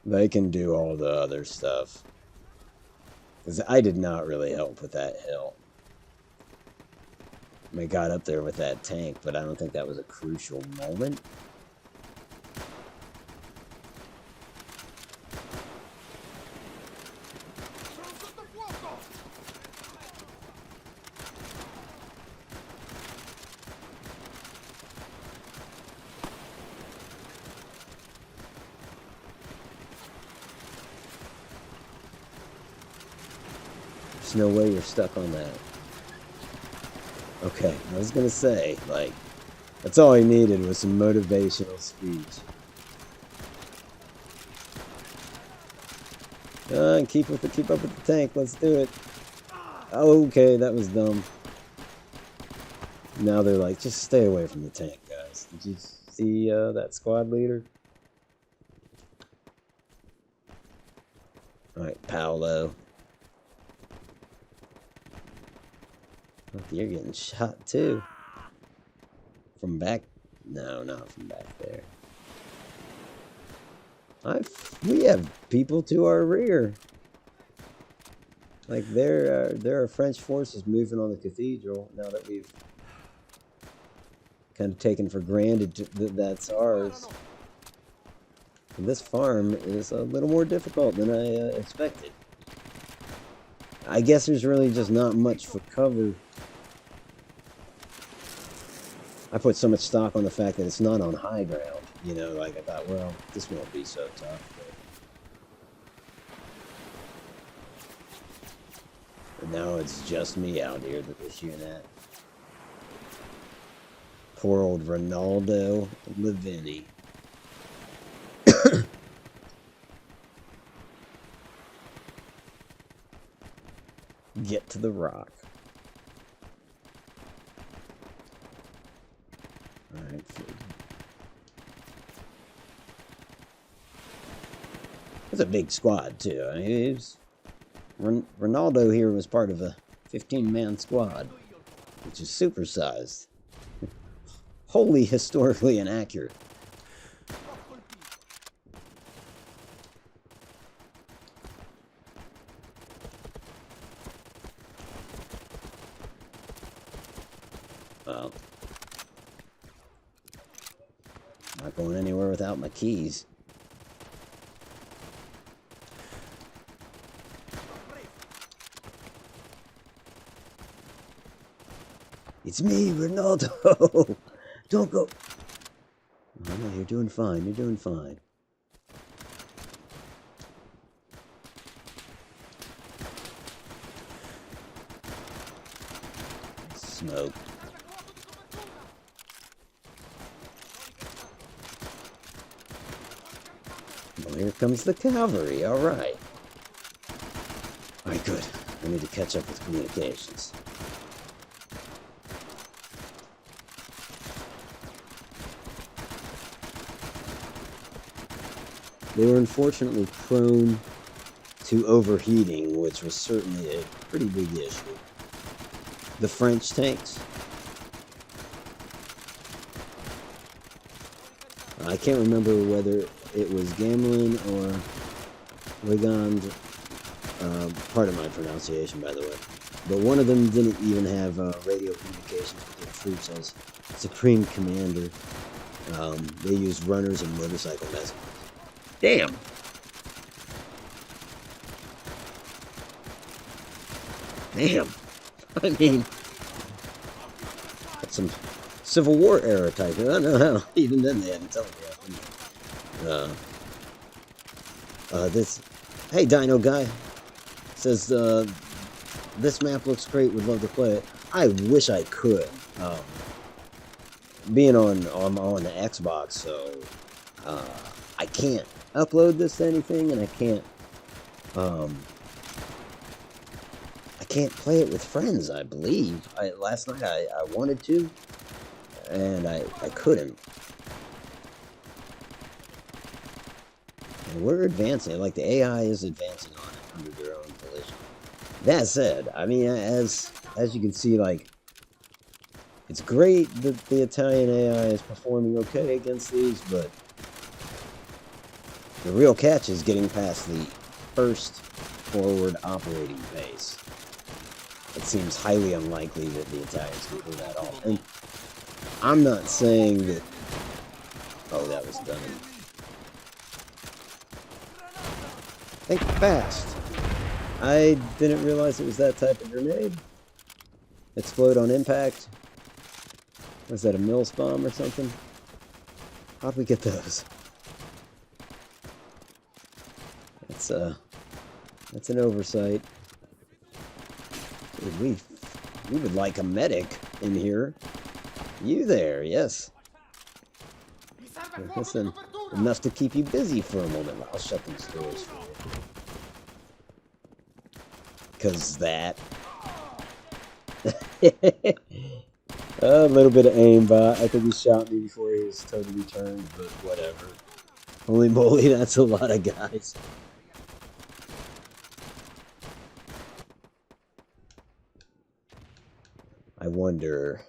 they can do all the other stuff. Because I did not really help with that hill. I got up there with that tank, but I don't think that was a crucial moment. There's no way you're stuck on that. Okay, I was gonna say, like, that's all I needed was some motivational speech. Keep up with the tank. Let's do it. Oh, okay, that was dumb. Now they're like, just stay away from the tank, guys. Did you see that squad leader? All right, Paolo. You're getting shot too. From back? No, not from back there. We have people to our rear. Like there are French forces moving on the cathedral now that we've kind of taken for granted that that's ours. And this farm is a little more difficult than I expected. I guess there's really just not much for cover. I put so much stock on the fact that it's not on high ground. You know, like I thought, well, this won't be so tough. But now it's just me out here that they're shooting at. Poor old Ronaldo Levini. Get to the rock. Alright. It's a big squad, too. I mean, Ronaldo here was part of a 15-man squad, which is supersized. wholly historically inaccurate. Well, not going anywhere without my keys. It's me, Ronaldo. Don't go. Oh, no, you're doing fine. You're doing fine. Smoke. Well, here comes the cavalry. All right. All right, good. I need to catch up with communications. They were unfortunately prone to overheating, which was certainly a pretty big issue. The French tanks. I can't remember whether it was Gamelin or Wiegand. Part of my pronunciation, by the way. But one of them didn't even have radio communications with their troops as Supreme Commander. They used runners and motorcycle messengers. Damn! Damn! I mean, that's some Civil War era type. I don't know how. Even then they hadn't telegraphed. This... Hey, Dino Guy. Says, this map looks great. Would love to play it. I wish I could. Being on the Xbox, so... I can't upload this to anything, and I can't play it with friends, I believe. Last night I wanted to, and I couldn't. And we're advancing, like the AI is advancing on it under their own volition. That said, I mean, as you can see, like, it's great that the Italian AI is performing okay against these, but the real catch is getting past the first forward operating base. It seems highly unlikely that the Italians can pull that off. And I'm not saying that... Oh, that was done. Think fast. I didn't realize it was that type of grenade. Explode on impact. Was that a Mills bomb or something? How'd we get those? That's an oversight. Dude, we would like a medic in here. You there, yes. Listen, enough to keep you busy for a moment. I'll shut these doors for you. Cause that. A little bit of aimbot. I think he shot me before he was totally turned, but whatever. Holy moly, that's a lot of guys. I wonder,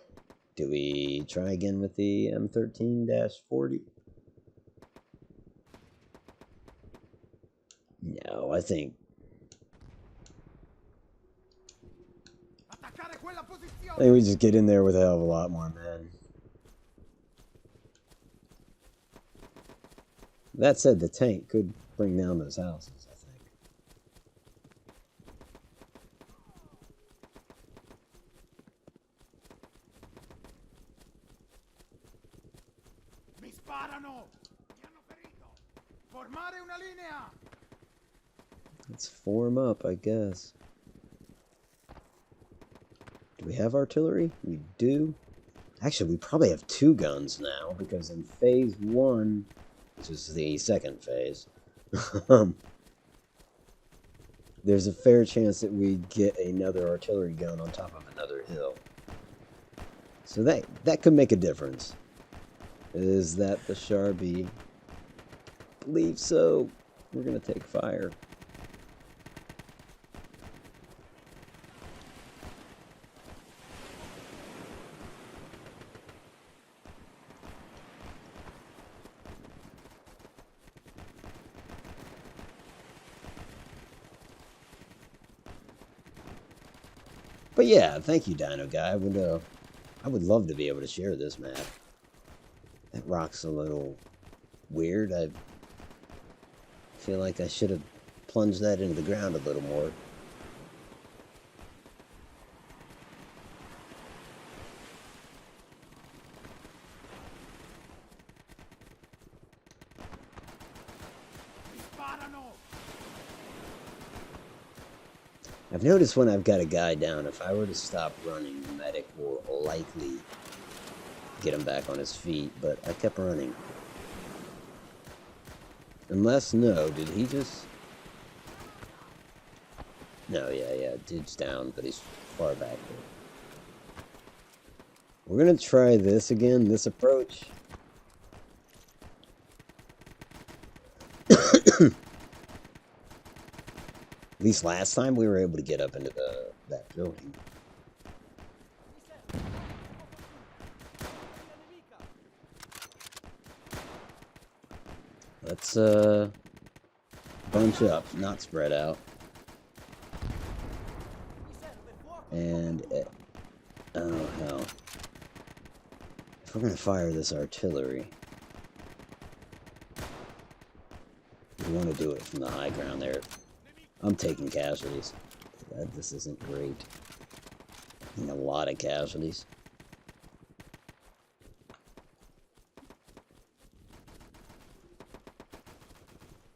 do we try again with the M13-40? No, I think we just get in there with a hell of a lot more men. That said, the tank could bring down those houses, I think. Mi sparano! Mi hanno ferito! Formare una linea! Let's form up, I guess. Do we have artillery? We do. Actually, we probably have 2 guns now, because in phase 1, which is the second phase, there's a fair chance that we get another artillery gun on top of another hill. So that could make a difference. Is that the Sharby? I believe so. We're going to take fire. But yeah, thank you, Dino Guy. I would love to be able to share this map. That rock's a little weird. I feel like I should have plunged that into the ground a little more. I've noticed when I've got a guy down, if I were to stop running, the medic will likely get him back on his feet, but I kept running. Unless, no, did he just... No, yeah, dude's down, but he's far back there. We're gonna try this again, this approach. At least last time we were able to get up into that building. Let's bunch up, not spread out. And oh hell. If we're gonna fire this artillery, we want to do it from the high ground there. I'm taking casualties. This isn't great. I mean, a lot of casualties.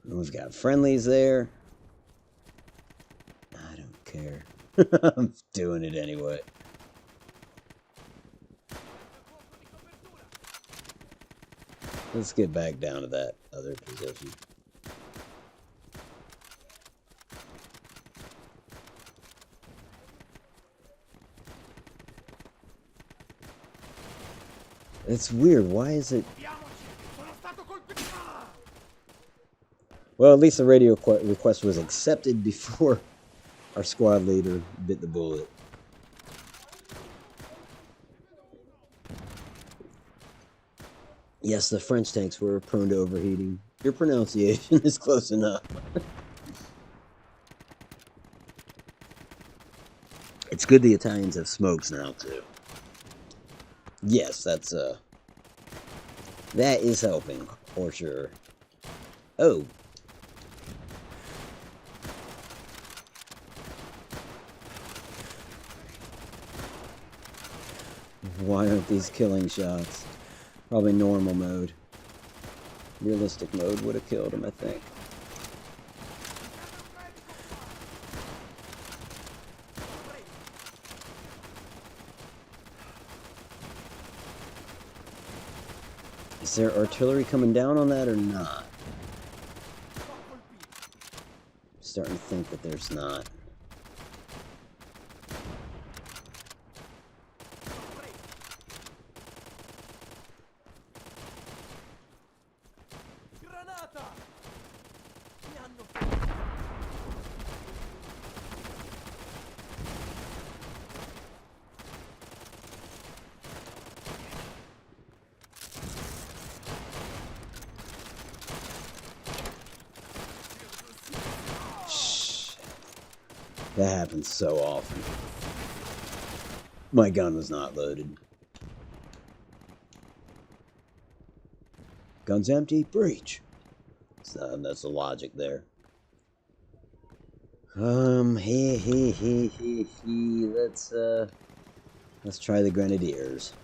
We've got friendlies there. I don't care. I'm doing it anyway. Let's get back down to that other position. It's weird. Why is it... Well, at least the radio request was accepted before our squad leader bit the bullet. Yes, the French tanks were prone to overheating. Your pronunciation is close enough. It's good the Italians have smokes now, too. Yes, that is helping, for sure. Oh. Why aren't these killing shots? Probably normal mode. Realistic mode would have killed him, I think. Is there artillery coming down on that or not? I'm starting to think that there's not. That happens so often. My gun was not loaded. Gun's empty, breach. So that's the logic there. Let's try the Grenadiers.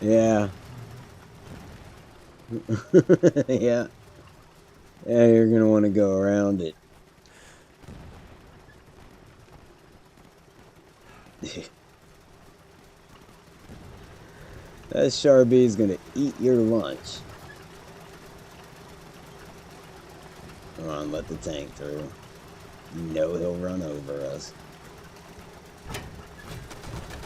Yeah. Yeah. Yeah, you're gonna want to go around it. That Charbie is gonna eat your lunch. Come on, let the tank through. You know he'll run over us.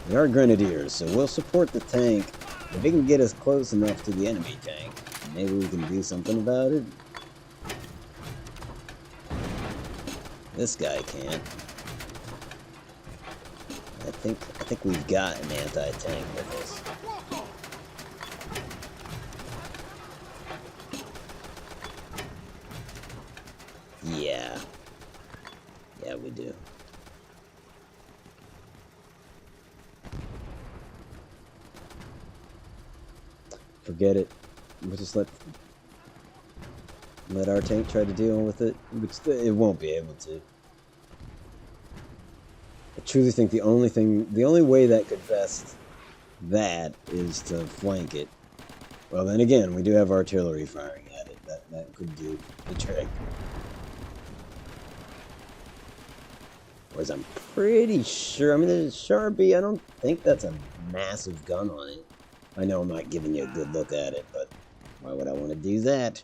We are Grenadiers, so we'll support the tank. If it can get us close enough to the enemy tank, maybe we can do something about it. This guy can't. I think we've got an anti-tank with us. Yeah. Yeah, we do. Forget it. We'll just let our tank try to deal with it, which it won't be able to. I truly think the only way that could best that is to flank it. Well, then again, we do have artillery firing at it. That could do the trick. Whereas I'm pretty sure, I mean, the Sharpie, I don't think that's a massive gun on it. I know I'm not giving you a good look at it, but why would I want to do that?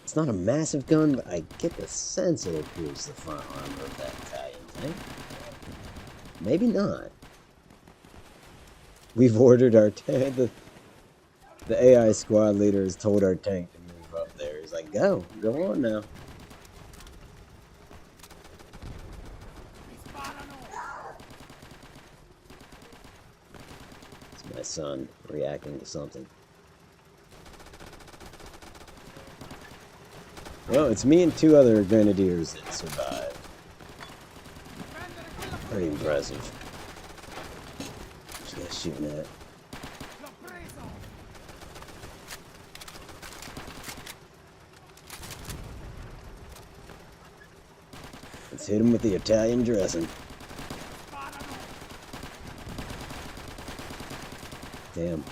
It's not a massive gun, but I get the sense it'll pierce the front armor of that Italian tank. Maybe not. We've ordered our tank. The AI squad leader has told our tank to move up there. He's like, go on now. It's my son reacting to something. Well, it's me and 2 other grenadiers that survived. Pretty impressive. What you guys shooting at? Let's hit him with the Italian dressing. Damn.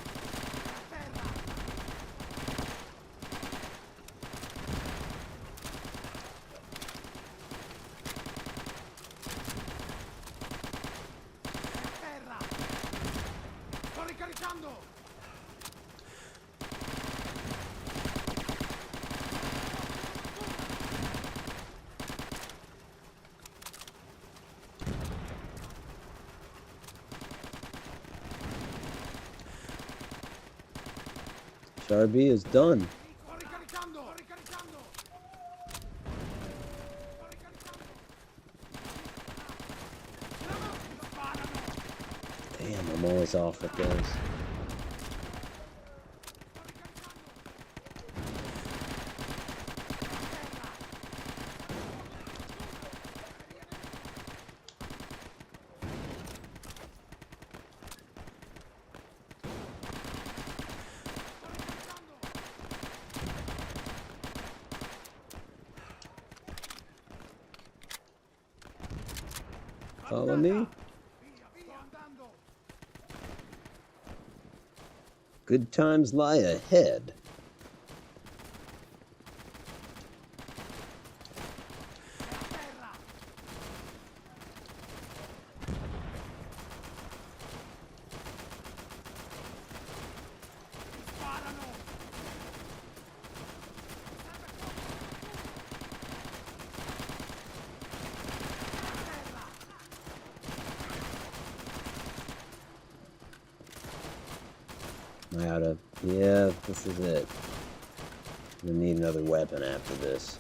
Sharpie is done. Damn, I'm always off with those. Follow me. Good times lie ahead. Am I out of... Yeah, this is it. I'm gonna need another weapon after this.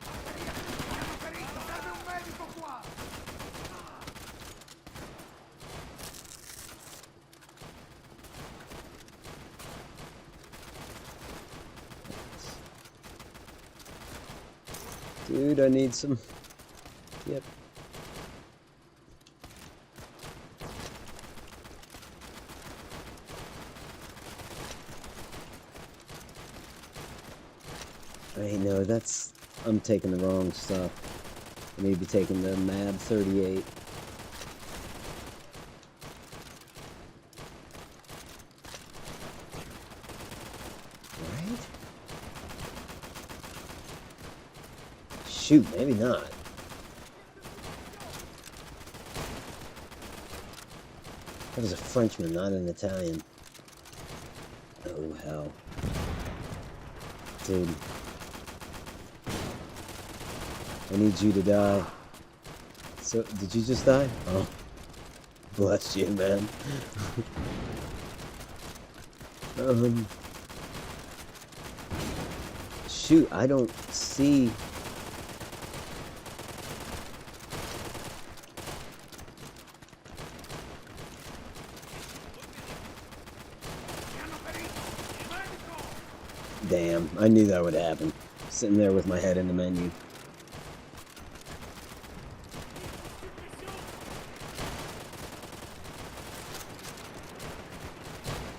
Dude, I need some... Yep. Hey, no, that's... I'm taking the wrong stuff. I need to be taking the MAB 38. Right? Shoot, maybe not. That was a Frenchman, not an Italian. Oh, hell. Dude. I need you to die. So, did you just die? Oh. Bless you, man. Shoot, I don't see Damn, I knew that would happen. Sitting there with my head in the menu.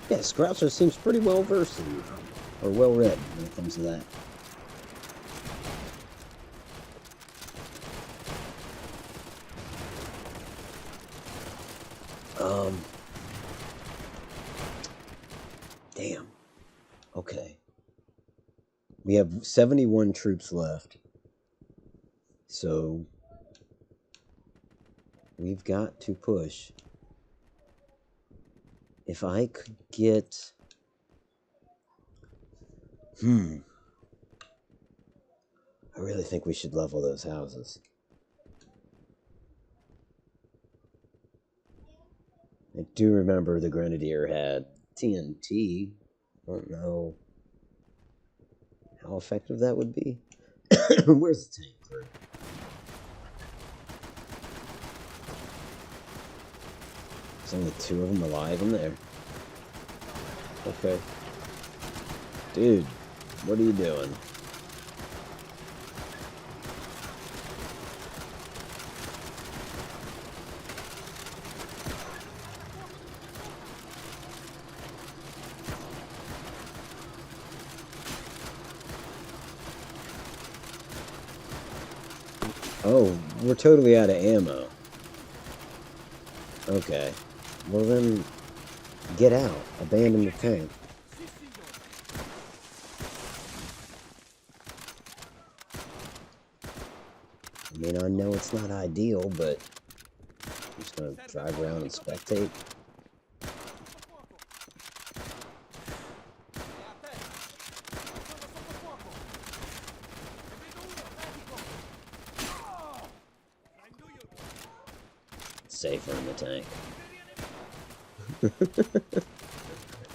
Yeah, Scrouser seems pretty well versed in, or well read when it comes to that. Damn. Okay. We have 71 troops left. So we've got to push. If I could get... I really think we should level those houses. I do remember the Grenadier had TNT. I don't know how effective that would be. Where's the tank crew? There's only 2 of them alive in there. Okay. Dude, what are you doing? Oh, we're totally out of ammo. Okay. Well then, get out. Abandon the tank. I mean, I know it's not ideal, but I'm just gonna drive around and spectate. Safer in the tank.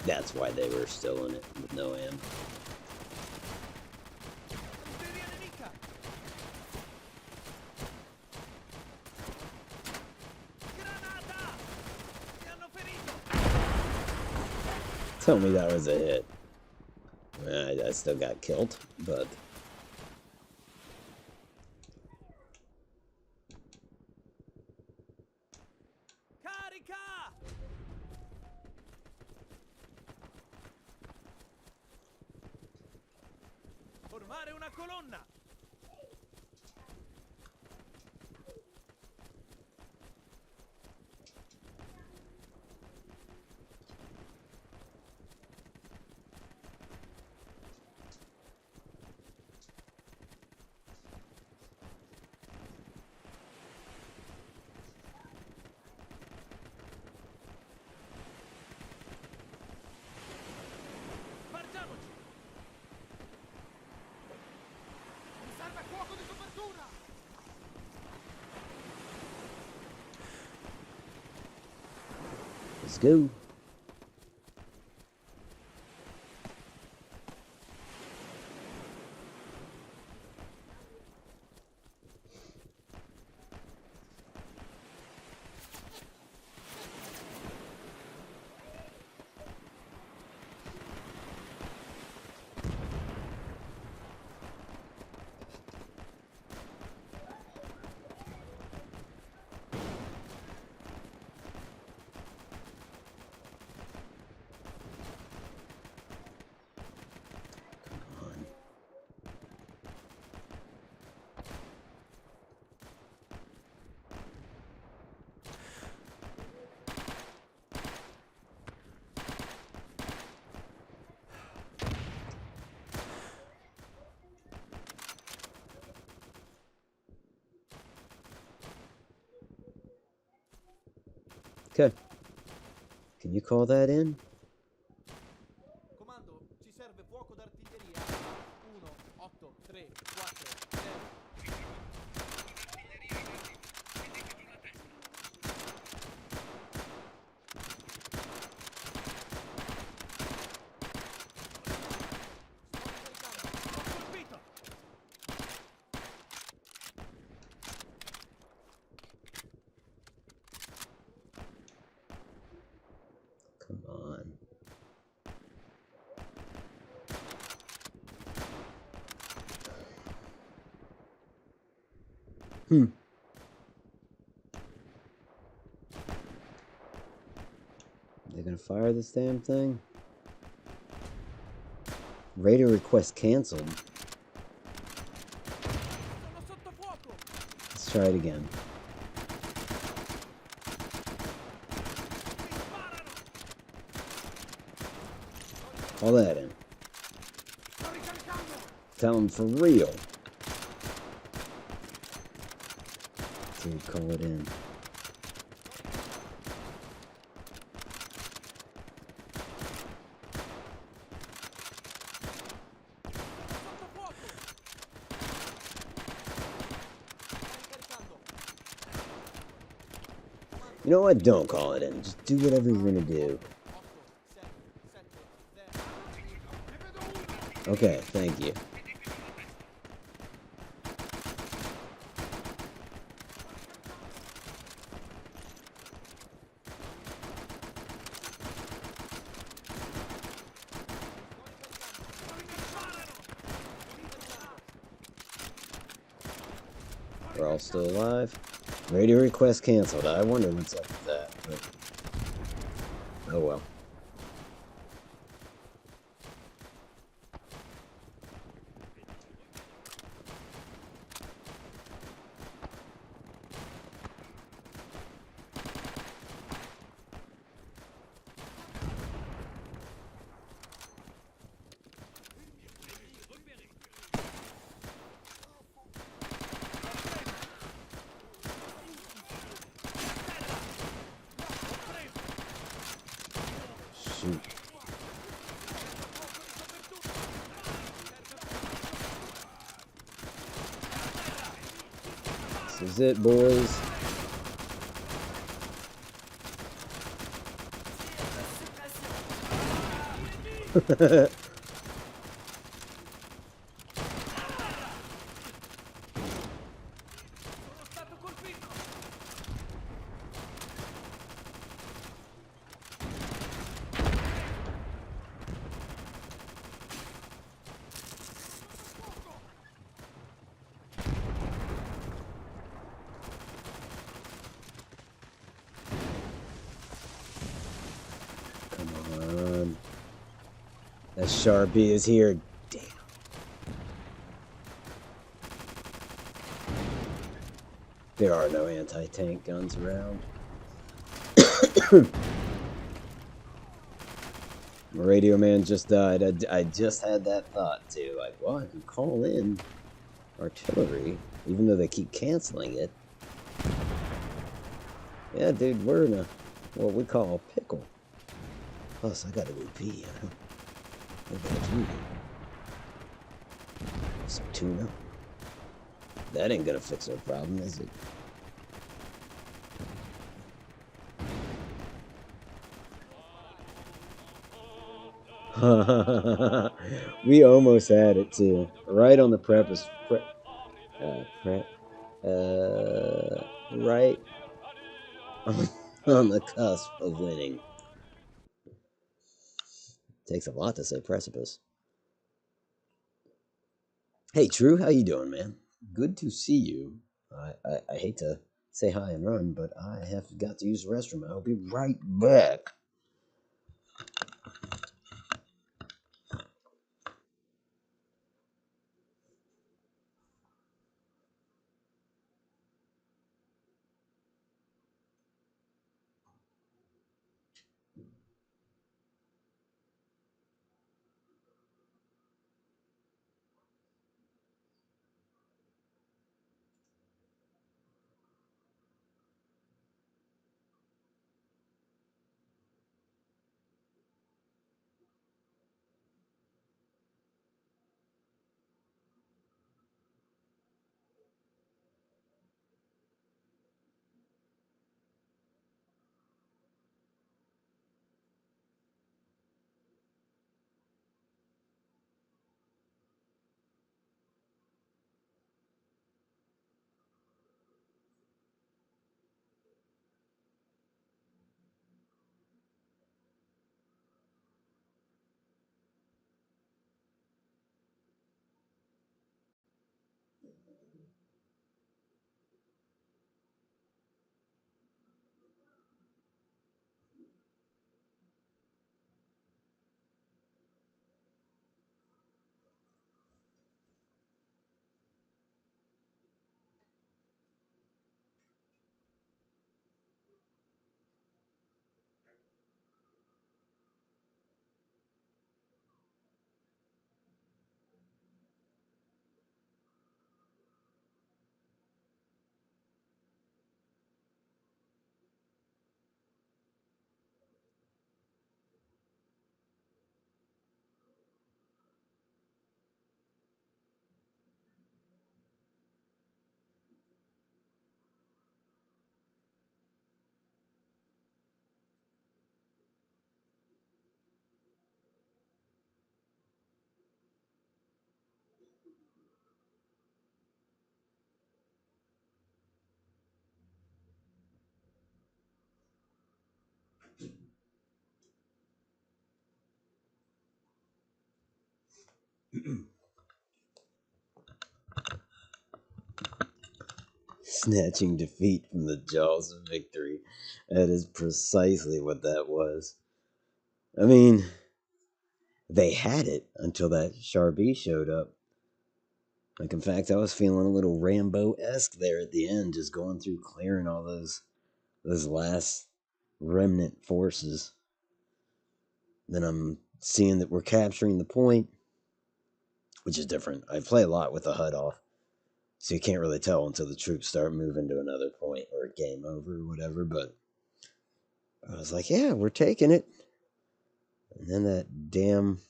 That's why they were still in it with no ammo. Tell me that was a hit. I still got killed, but... Formare una colonna! Spargiamoci! Mi serve fuoco di copertura! Let's go. Okay. Can you call that in? Comando, ci serve fuoco d'artiglieria. 1, 8, 3, 4, 0. Come on. Hmm. They're gonna fire this damn thing? Radio request canceled. Sono sotto fuoco! Let's try it again. Mi sparano! Call that in. Sto ricaricando! Tell them for real. Dude, call it in. Sotto fuoco! Sto ricaricando! You know what? Don't call it in. Just do whatever you're gonna do. 8, 7, 7, 0. Okay, thank you. We're all still alive. Radio request canceled. I wonder what's up with that. But oh well. Shoot. This is it, boys. Sono stato colpito! Come on. That Sharpie is here. Damn. There are no anti-tank guns around. My radio man just died. I just had that thought too. Like, well, I can call in artillery, even though they keep canceling it. Yeah, dude, we're in a what we call a pickle. Plus, I gotta go pee. What about you? Some tuna. That ain't gonna fix our problem, is it? We almost had it too. Right on the preface. Right on the cusp of winning. Takes a lot to say precipice. Hey, True, how you doing, man? Good to see you. I hate to say hi and run, but I have got to use the restroom. I'll be right back. Snatching defeat from the jaws of victory. That is precisely what that was. I mean, they had it until that Charbie showed up. Like, in fact, I was feeling a little Rambo-esque there at the end, just going through clearing all those last remnant forces. Then I'm seeing that we're capturing the point, which is different. I play a lot with the HUD off, so you can't really tell until the troops start moving to another point or game over or whatever, but I was like, yeah, we're taking it. And then that damn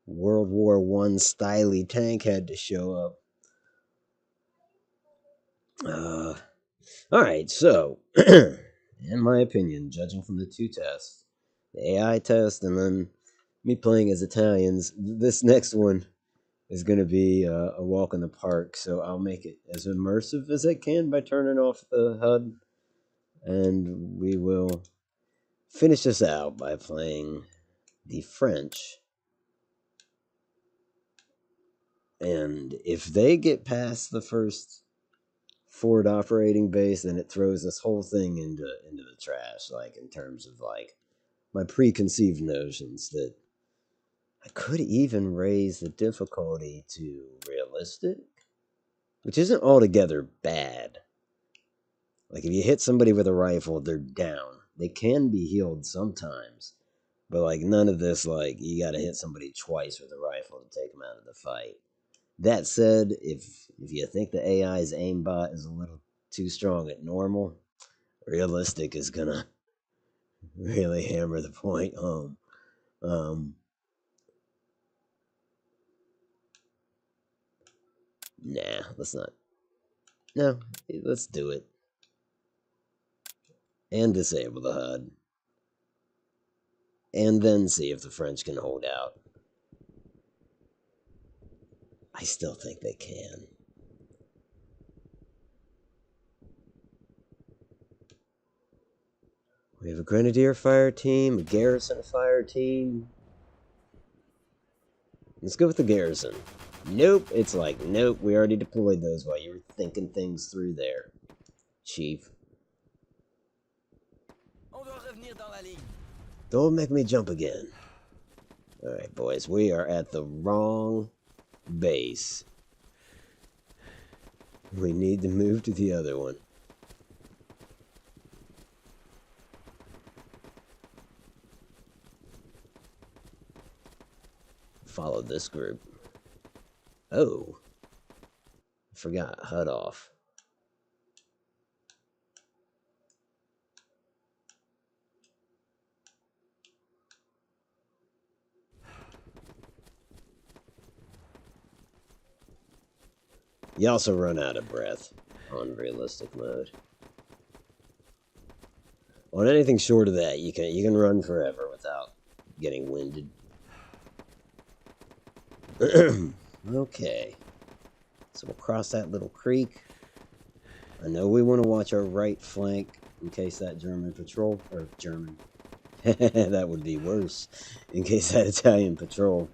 World War I styly tank had to show up. Alright, so, in my opinion, judging from the two tests, the AI test and then me playing as Italians, this next one is going to be a walk in the park, so I'll make it as immersive as I can by turning off the HUD, and we will finish this out by playing the French. And if they get past the first forward operating base, then it throws this whole thing into the trash, like in terms of like my preconceived notions that I could even raise the difficulty to realistic, which isn't altogether bad. Like if you hit somebody with a rifle, they're down. They can be healed sometimes, but like none of this like you got to hit somebody twice with a rifle to take them out of the fight. That said, if you think the AI's aimbot is a little too strong at normal, realistic is gonna really hammer the point home. Nah, let's not. No, let's do it. And disable the HUD. And then see if the French can hold out. I still think they can. We have a Grenadier fire team, a Garrison fire team. Let's go with the Garrison. Nope, it's like, nope, we already deployed those while you were thinking things through there, Chief. Don't make me jump again. Alright, boys, we are at the wrong base. We need to move to the other one. Follow this group. Oh. I forgot. HUD off. You also run out of breath on realistic mode. On anything short of that, you can run forever without getting winded. Okay. So we'll cross that little creek. I know we want to watch our right flank in case that German patrol, or German, that would be worse, in case that Italian patrol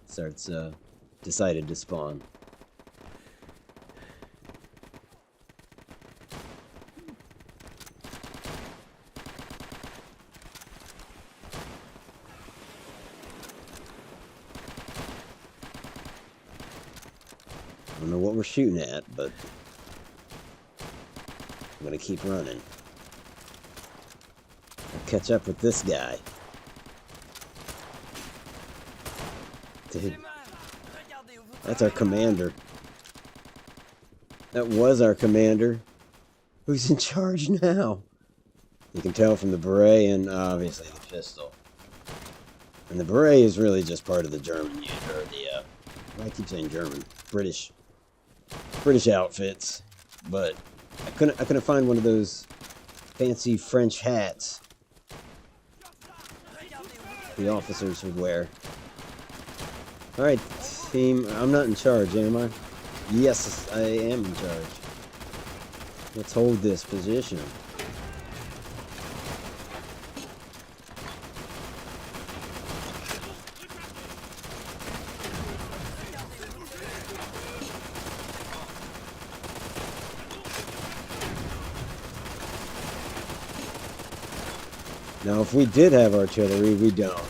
starts, decided to spawn. I don't know what we're shooting at, but I'm gonna keep running. I'll catch up with this guy. Dude, that's our commander. That was our commander. Who's in charge now? You can tell from the beret and obviously the pistol. And the beret is really just part of the German unit, or the, I keep saying German, British outfits, but I couldn't find one of those fancy French hats the officers would wear. Alright, team, I'm not in charge, am I? Yes, I am in charge. Let's hold this position. Now, if we did have artillery, we don't.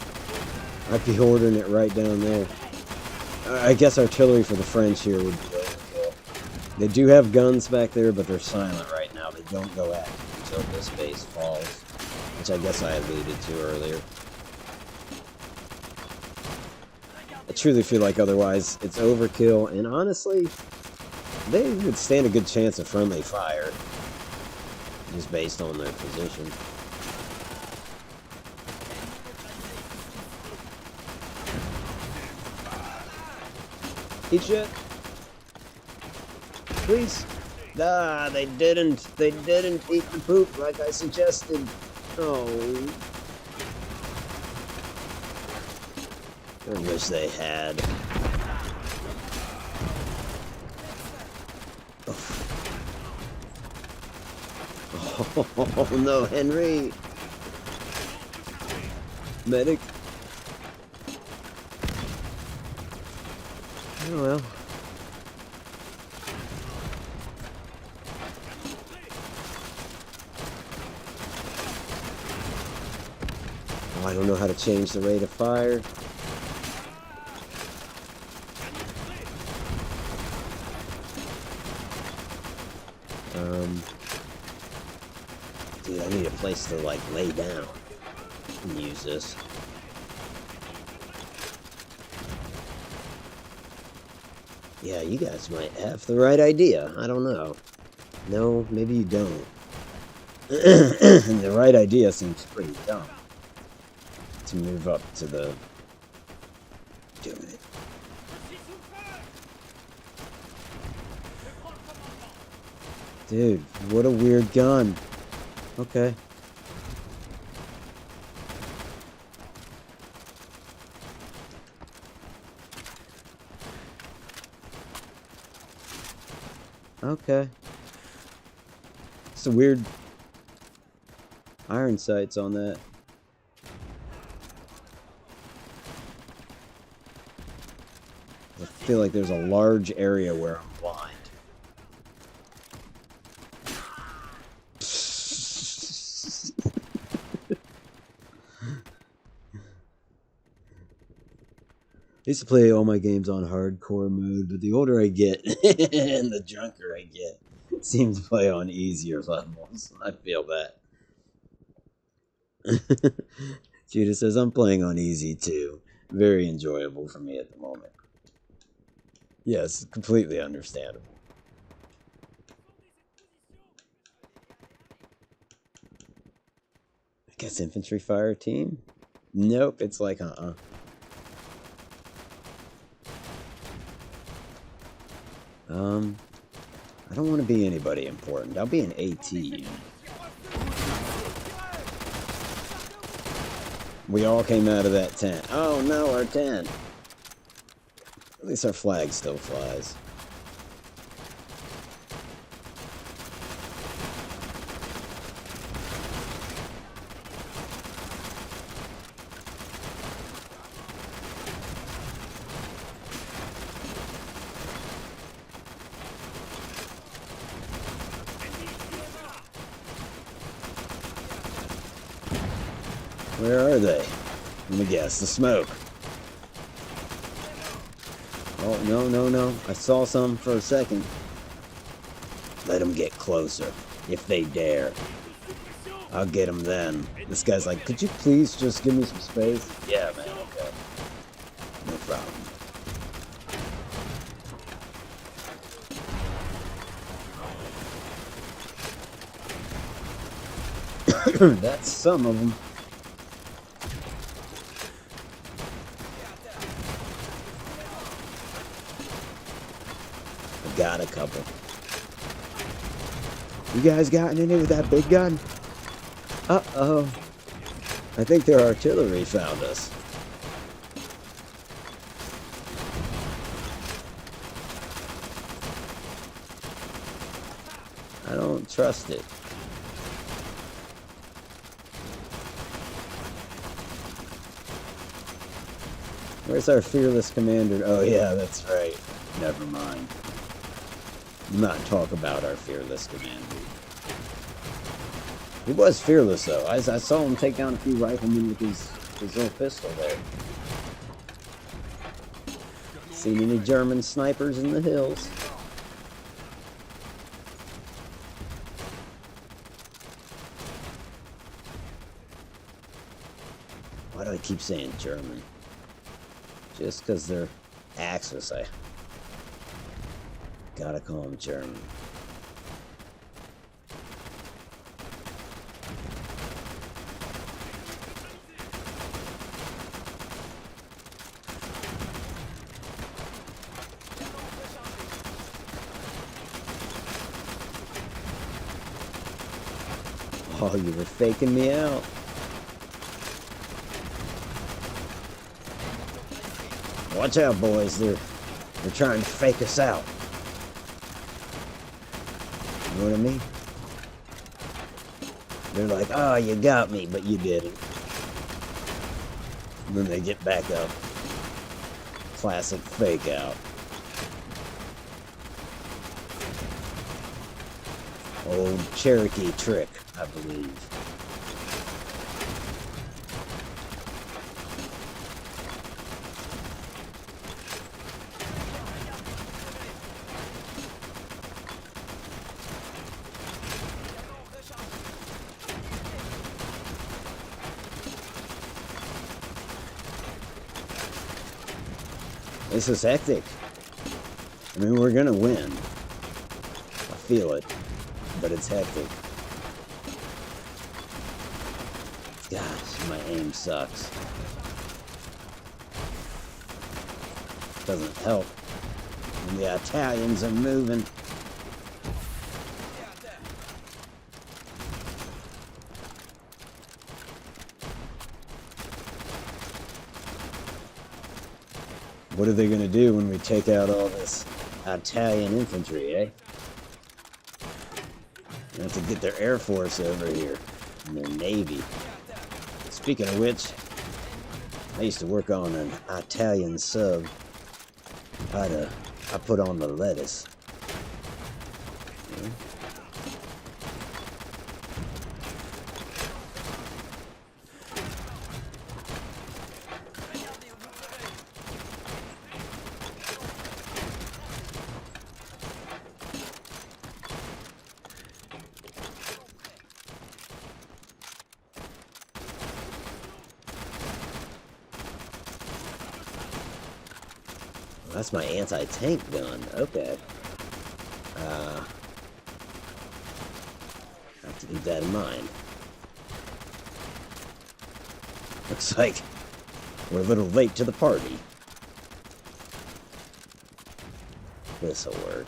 I'd be ordering it right down there. I guess artillery for the French here would be overkill. They do have guns back there, but they're silent right now. They don't go active until this base falls, which I guess I alluded to earlier. I truly feel like otherwise it's overkill, and honestly, they would stand a good chance of friendly fire, just based on their position. Eat shit. Please. Ah, they didn't. They didn't eat the poop like I suggested. Oh. I wish they had. Oh no, Henry. Medic. Oh well. Oh, I don't know how to change the rate of fire. Dude, I need a place to like lay down and use this. Yeah, you guys might have the right idea. I don't know. No, maybe you don't. The right idea seems pretty dumb. To move up to the... Doing it. Dude, what a weird gun. Okay. Okay. It's a weird iron sights on that. I feel like there's a large area where I'm blind. I used to play all my games on hardcore mode, but the older I get and the drunker I get, it seems to play on easier levels. I feel that. Judah says, I'm playing on easy too. Very enjoyable for me at the moment. Yes, completely understandable. I guess infantry fire team? Nope, it's like, I don't want to be anybody important. I'll be an AT unit. We all came out of that tent. Oh no, our tent. At least our flag still flies. Where are they? Let me guess. The smoke. Oh, no, no, no. I saw some for a second. Let them get closer, if they dare. I'll get them then. This guy's like, could you please just give me some space? Yeah, man, okay. No problem. That's some of them. Got a couple. You guys gotten in it with that big gun? Uh-oh. I think their artillery found us. I don't trust it. Where's our fearless commander? Oh yeah, that's right. Never mind. Not talk about our fearless commander. He was fearless, though. I saw him take down a few riflemen with his little pistol there. Seen any German snipers in the hills? Why do I keep saying German? Just because they're Axis, I gotta call them German. Oh, you were faking me out. Watch out, boys. They're trying to fake us out. You know what I mean? They're like, oh, you got me, but you didn't. And then they get back up. Classic fake out. Old Cherokee trick, I believe. This is hectic. I mean, we're gonna win. I feel it. But it's hectic. Gosh, my aim sucks. Doesn't help when the Italians are moving. What are they gonna do when we take out all this Italian infantry, eh? They have to get their Air Force over here and their Navy. Speaking of which, I used to work on an Italian sub. I put on the lettuce. Yeah. That's my anti-tank gun. Okay. Have to keep that in mind. Looks like we're a little late to the party. This'll work.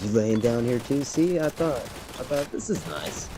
You laying down here too? See, I thought this is nice.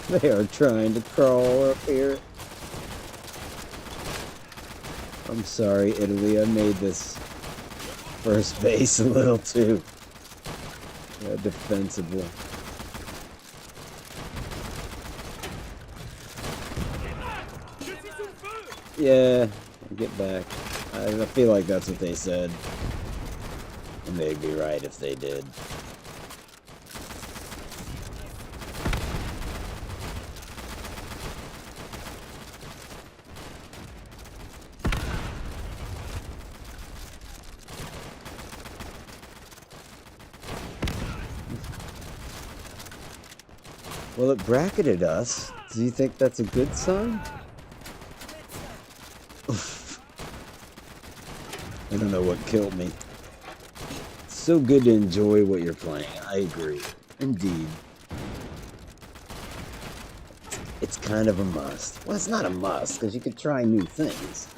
They are trying to crawl up here. I'm sorry, Italy. I made this first base a little too defensible. Yeah, get back. I feel like that's what they said. And they'd be right if they did. Well, it bracketed us. Do you think that's a good sign? I don't know what killed me. It's so good to enjoy what you're playing. I agree. Indeed. it's kind of a must. Well, it's not a must, because you could try new things.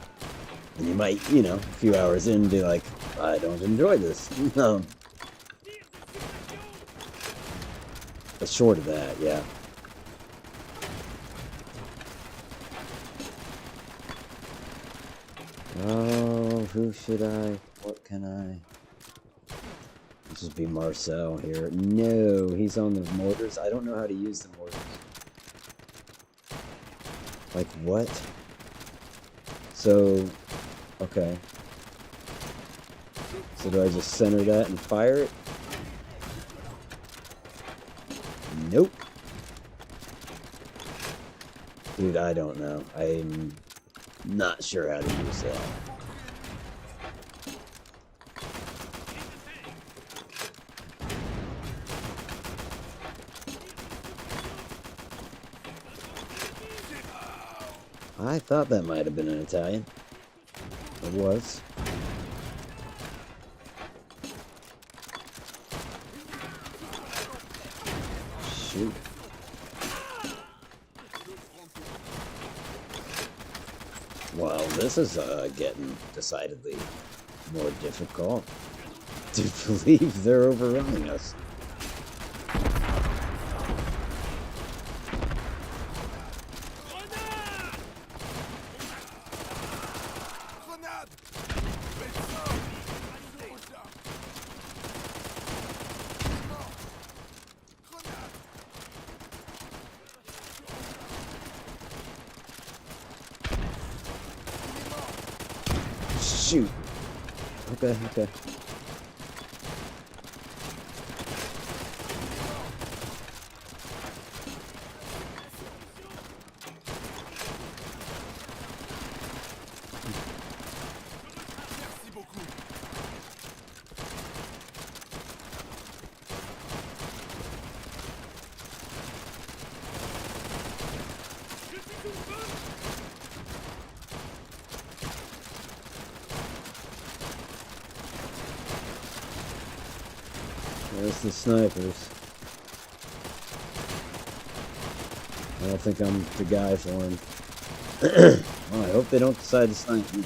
And you might, you know, a few hours in be like, I don't enjoy this. No. But short of that, yeah. Oh, who should I? What can I? Let's just be Marcel here. No, he's on the mortars. I don't know how to use the mortars. Like what? So, okay. So do I just center that and fire it? Nope. Dude, I don't know. I'm not sure how to use that. I thought that might have been an Italian. It was. Shoot. Well, this is getting decidedly more difficult. To believe they're overrunning us. Shoot. Okay, okay. There's the snipers. I don't think I'm the guy for them. Well, I hope they don't decide to snipe me.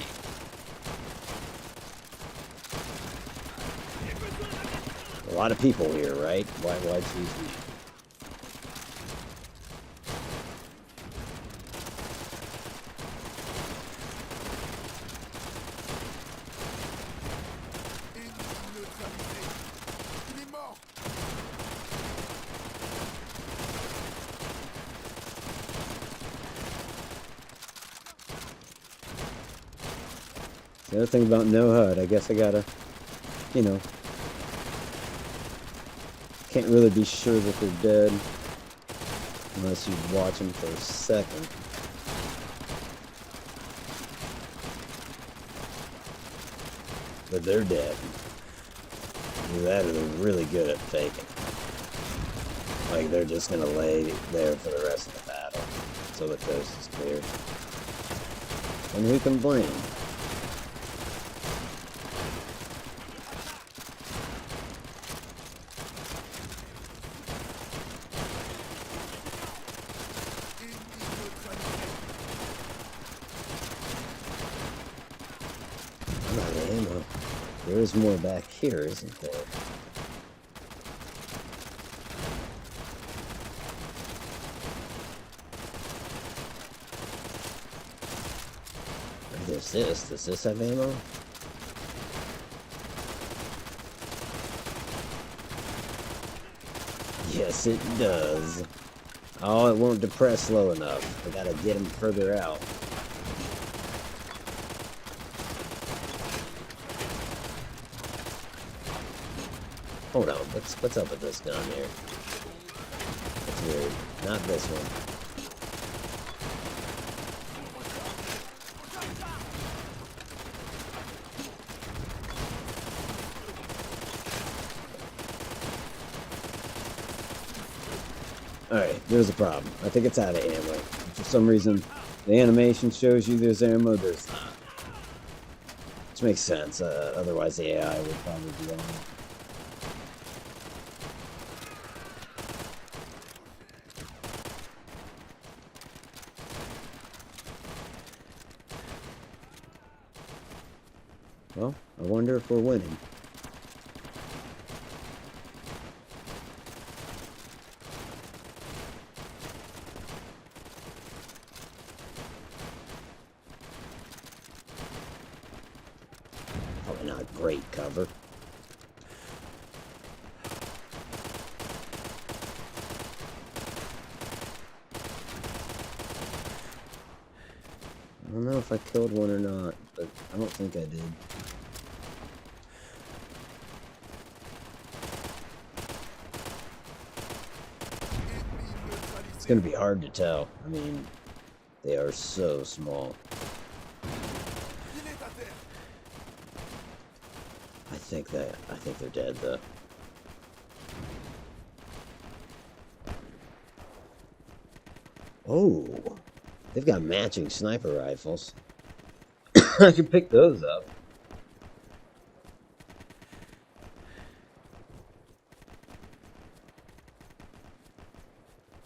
A lot of people here, right? Why choose me? The other thing about no HUD, I guess I gotta, you know, can't really be sure that they're dead unless you watch them for a second. But they're dead. Either that or they're really good at faking. Like they're just gonna lay there for the rest of the battle so the coast is clear. And who can blame? I'm out of ammo. There is more back here, isn't there? There's this. Does this have ammo? Yes, it does. Oh, it won't depress low enough. I gotta get him further out. Hold on, what's up with this gun here? That's weird. Not this one. Alright, there's a problem. I think it's out of ammo. For some reason, the animation shows you there's ammo, there's not. Which makes sense, otherwise the AI would probably be on. Well, I wonder if we're winning. Probably not great cover. I don't know if I killed one or not, but I don't think I did. It's gonna be hard to tell. I mean, they are so small. I think they're dead though. Oh, they've got matching sniper rifles. I can pick those up.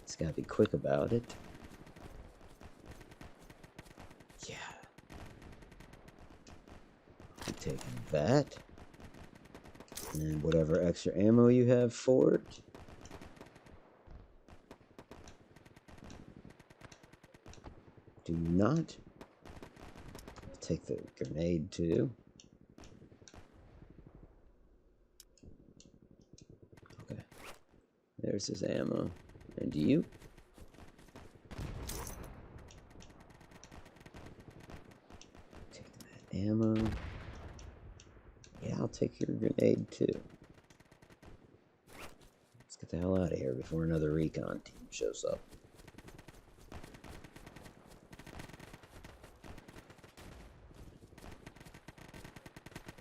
Just gotta be quick about it. Yeah. I'm taking that. And whatever extra ammo you have for it. Do not. I'll take the grenade too. Okay. There's his ammo. And you? Take that ammo. Yeah, I'll take your grenade too. Let's get the hell out of here before another recon team shows up.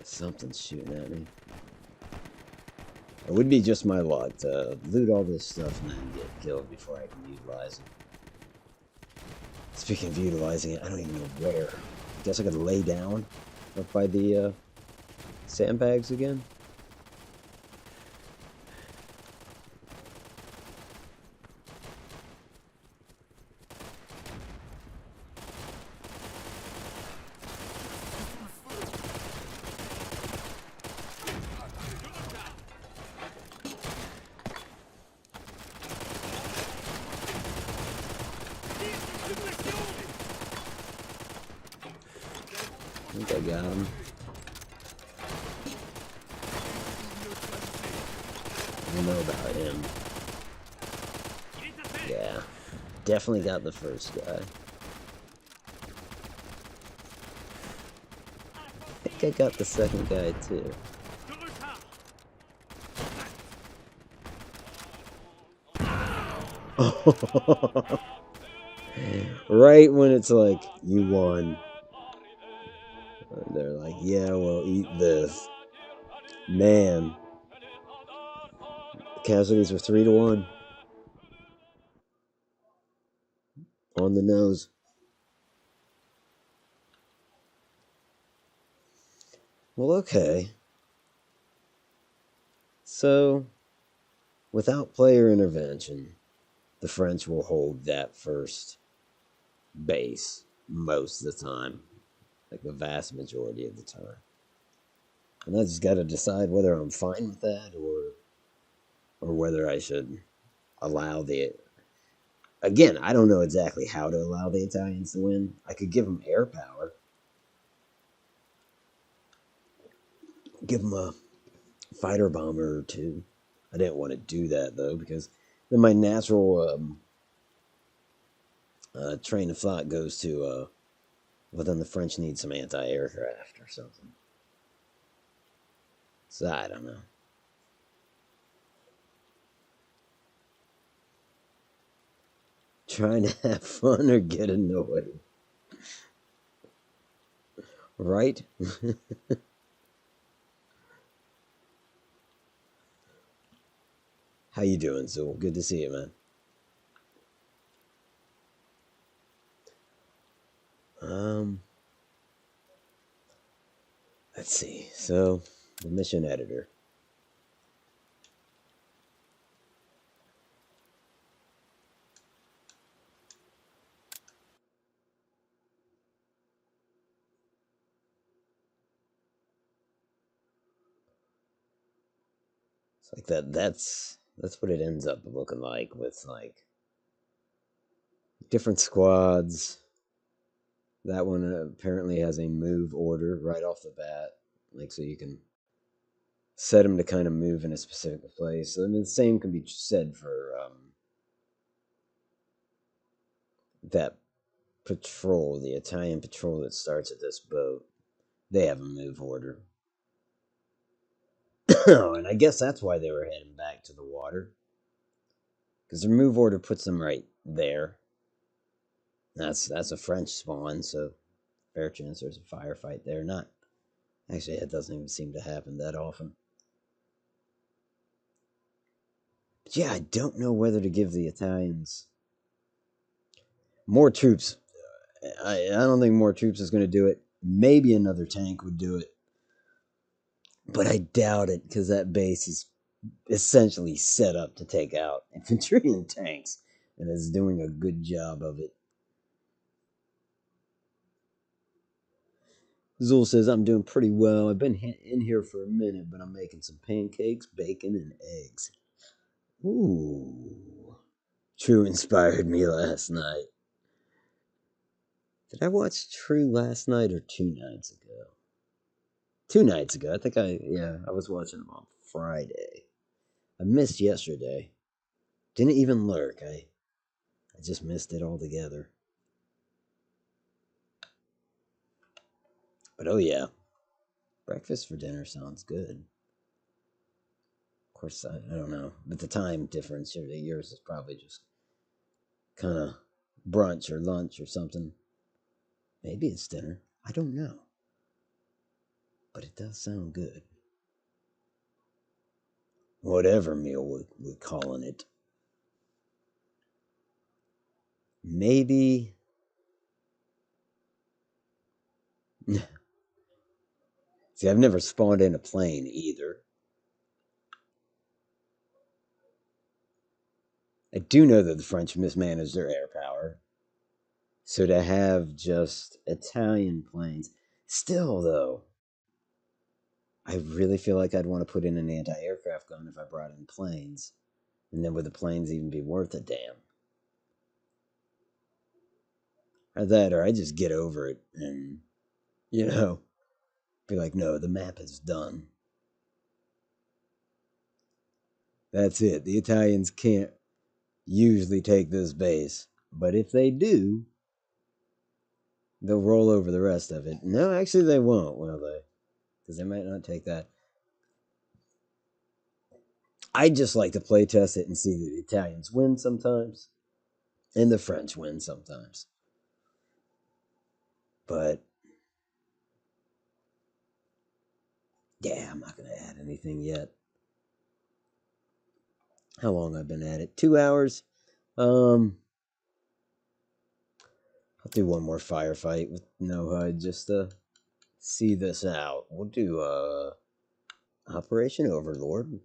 Something's shooting at me. It would be just my luck to loot all this stuff and then get killed before I can utilize it. Speaking of utilizing it, I don't even know where. I guess I could lay down up by the sandbags again. I think I got him. I don't know about him. Yeah, definitely got the first guy. I think I got the second guy too. Right when it's like, you won. They're like, yeah, well, eat this. Man. The casualties were 3-1. On the nose. Well, okay. So, without player intervention, the French will hold that first base most of the time. Like the vast majority of the time. And I just got to decide whether I'm fine with that or whether I should allow the... Again, I don't know exactly how to allow the Italians to win. I could give them air power. Give them a fighter bomber or two. I didn't want to do that, though, because then my natural train of thought goes to, well, then the French need some anti-aircraft or something. So, I don't know. Trying to have fun or get annoyed. Right? How you doing, Zool? Good to see you, man. Let's see. So, the mission editor. like that. That's what it ends up looking like, with like different squads. That one apparently has a move order right off the bat, like so you can set them to kind of move in a specific place. I mean, the same can be said for that patrol, the Italian patrol that starts at this boat. They have a move order. And I guess that's why they were heading back to the water, because their move order puts them right there. That's a French spawn, so fair chance there's a firefight there. Not actually, it doesn't even seem to happen that often. But yeah, I don't know whether to give the Italians more troops. I don't think more troops is going to do it. Maybe another tank would do it, but I doubt it, because that base is essentially set up to take out infantry and tanks, and is doing a good job of it. Zul says, I'm doing pretty well. I've been in here for a minute, but I'm making some pancakes, bacon, and eggs. Ooh. True inspired me last night. Did I watch True last night or 2 nights ago? 2 nights ago. I think I was watching them on Friday. I missed yesterday. Didn't even lurk. I just missed it altogether. But oh yeah, breakfast for dinner sounds good. Of course, I don't know. But the time difference, yours is probably just kind of brunch or lunch or something. Maybe it's dinner. I don't know. But it does sound good. Whatever meal we're calling it. Maybe. See, I've never spawned in a plane either. I do know that the French mismanaged their air power. So to have just Italian planes. Still, though, I really feel like I'd want to put in an anti aircraft gun if I brought in planes. And then would the planes even be worth a damn? Or that, or I just get over it and, be like, no, the map is done. That's it. The Italians can't usually take this base. But if they do, they'll roll over the rest of it. No, actually, they won't, will they? Because they might not take that. I just like to play test it and see that the Italians win sometimes, and the French win sometimes. But yeah, I'm not going to add anything yet. How long I've been at it? 2 hours. I'll do one more firefight with no HUD just to see this out. We'll do Operation Overlord.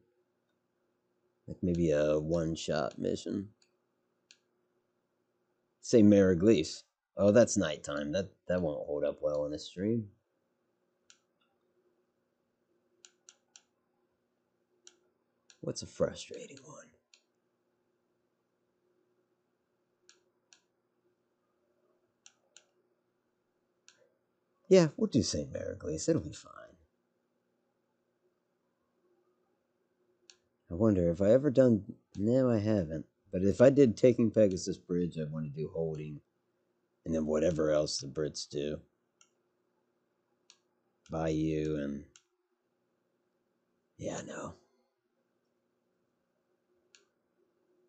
Like maybe a one-shot mission. Say Mariglis. Oh, that's nighttime. That won't hold up well in a stream. What's a frustrating one? Yeah, we'll do St. Mariglis. It'll be fine. I wonder if I ever done. No, I haven't. But if I did Taking Pegasus Bridge, I'd want to do Holding. And then whatever else the Brits do. Bayou and. Yeah, no.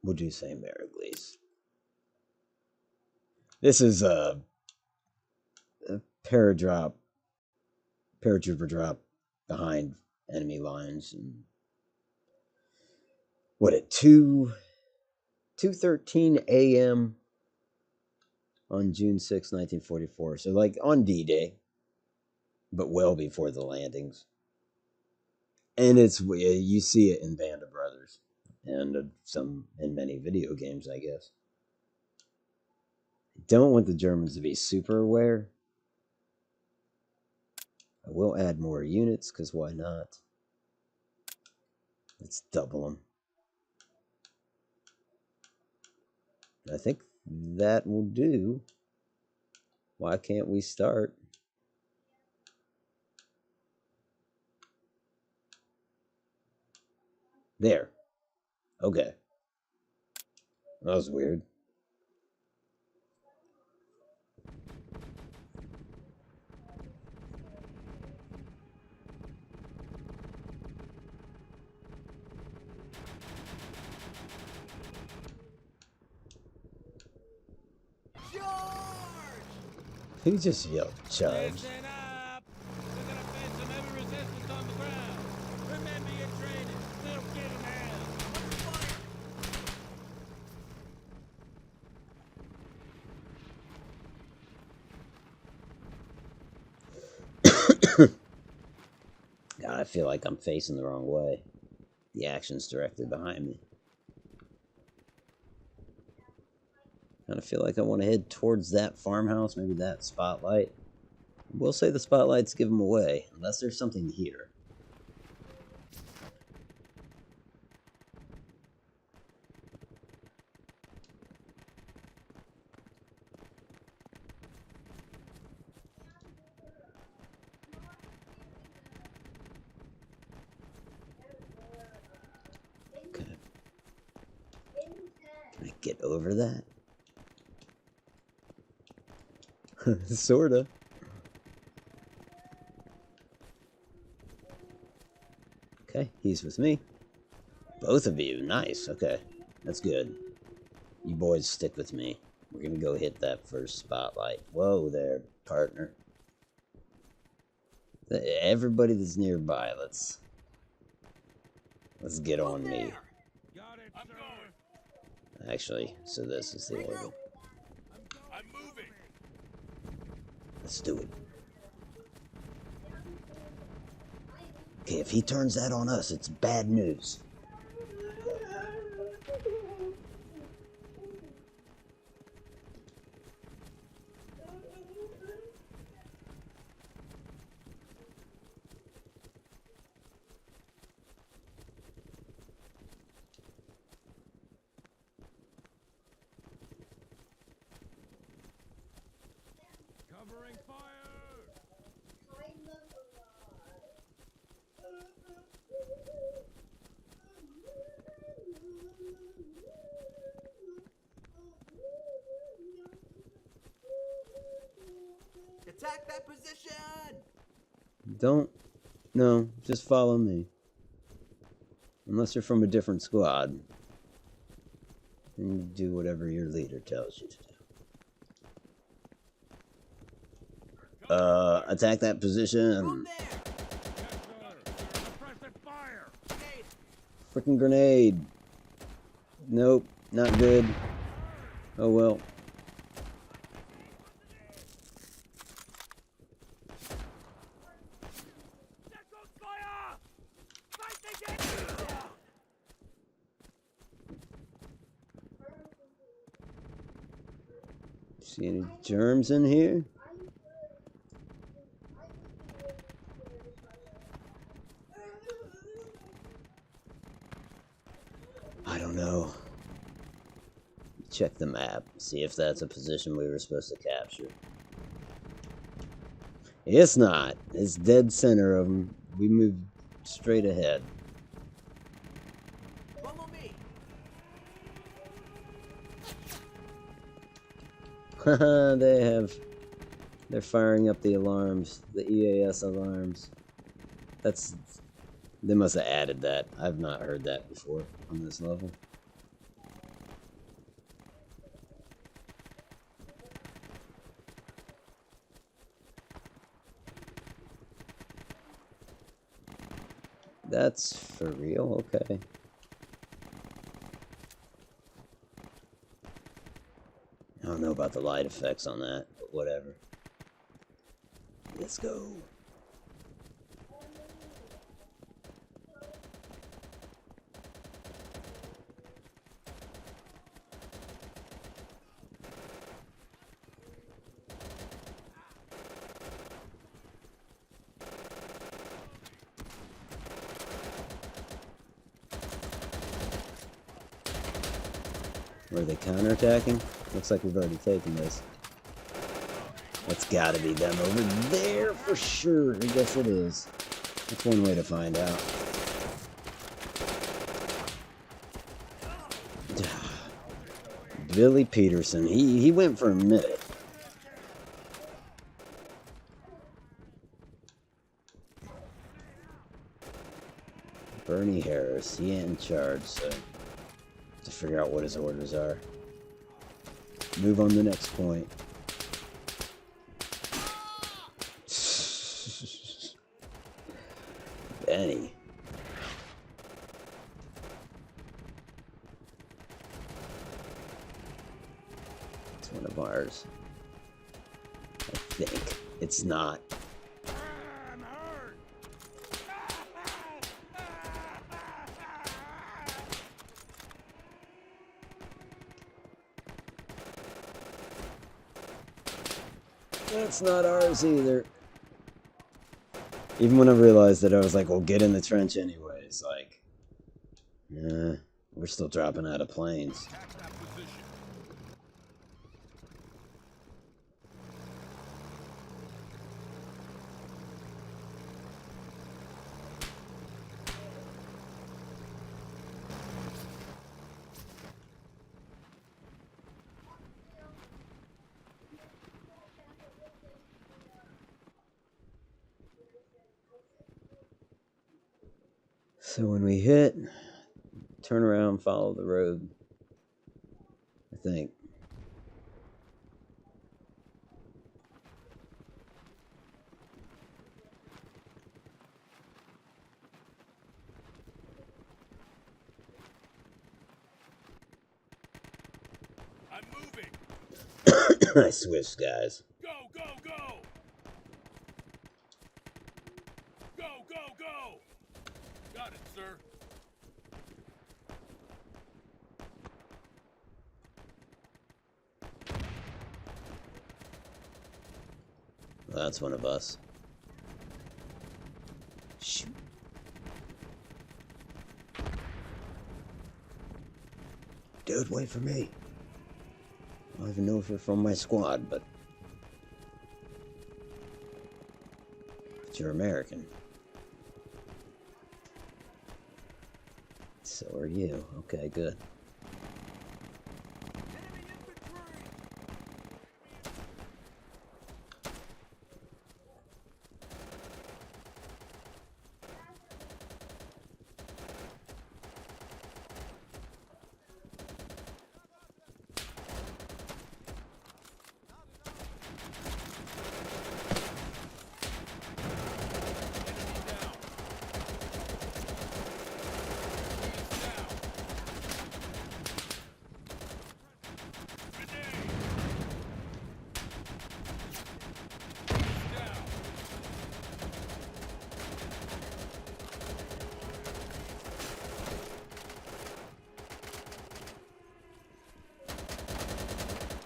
We'll do St. Mariglis. This is a paratrooper drop behind enemy lines. And what, at 2:13 a.m. on June 6, 1944. So, like, on D-Day, but well before the landings. And you see it in Band of Brothers, and in many video games, I guess. I don't want the Germans to be super aware. I will add more units, because why not? Let's double them. I think that will do. Why can't we start? There. Okay. That was weird. He just yelled, charge. Listen up! We're gonna face some heavy resistance on the ground. Remember your training. Little kid in hand. God, I feel like I'm facing the wrong way. The action's directly behind me. Kind of feel like I want to head towards that farmhouse, maybe that spotlight. We'll say the spotlights give them away, unless there's something here. Okay. Can I get over that? Sorta. Okay, he's with me. Both of you, nice. Okay, that's good. You boys stick with me. We're gonna go hit that first spotlight. Whoa there, partner. Everybody that's nearby, let's get on me. Got it, sir. Actually, so this is the order. I'm moving. Let's do it. Okay, if he turns that on us, it's bad news. Covering fire. Attack that position! No, just follow me. Unless you're from a different squad. And you do whatever your leader tells you to do. Attack that position. Freaking grenade. Nope, not good. Oh well. See any germs in here? I don't know. Check the map. See if that's a position we were supposed to capture. It's not. It's dead center of them. We moved straight ahead. Follow me. Haha, they're firing up the alarms, the EAS alarms. They must have added that. I've not heard that before on this level. That's for real? Okay. I don't know about the light effects on that, but whatever. Let's go. Are they counterattacking? Looks like we've already taken this. That's gotta be them over there for sure. I guess it is. That's one way to find out. Billy Peterson. He went for a minute. Bernie Harris. He ain't in charge, so to figure out what his orders are. Move on to the next point. Benny. It's one of ours. I think. It's not. I'm hurt. That's not ours either. Even when I realized that, I was like, well, get in the trench anyways. Like, we're still dropping out of planes. Attack that position. So when we hit, turn around, follow the road. I think. I'm moving. I switched, guys. Go, go, go. Go, go, go. Got it, sir. Well, that's one of us. Shoot. Dude, wait for me. I don't even know if you're from my squad, but you're American. So are you. Okay, good.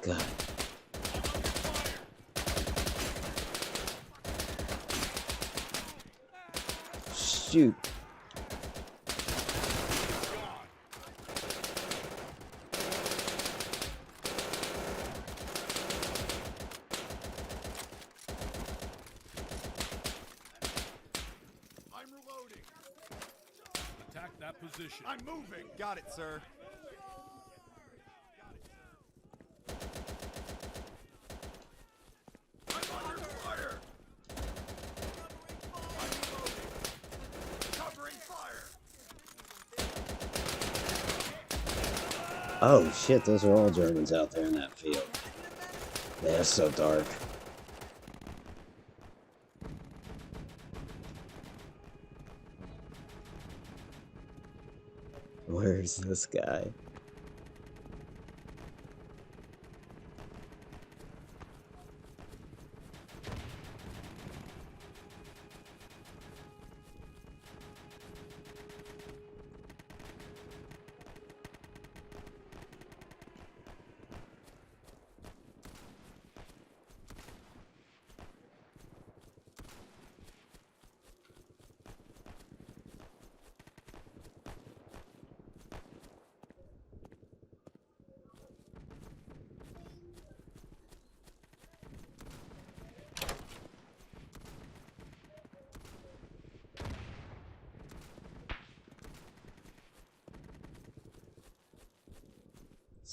God. Shoot. I'm reloading. Attack that position. I'm moving. Got it, sir. I'm under fire. I'm reloading. Covering fire. Oh shit, those are all Germans out there in that field. They're so dark. Where's this guy?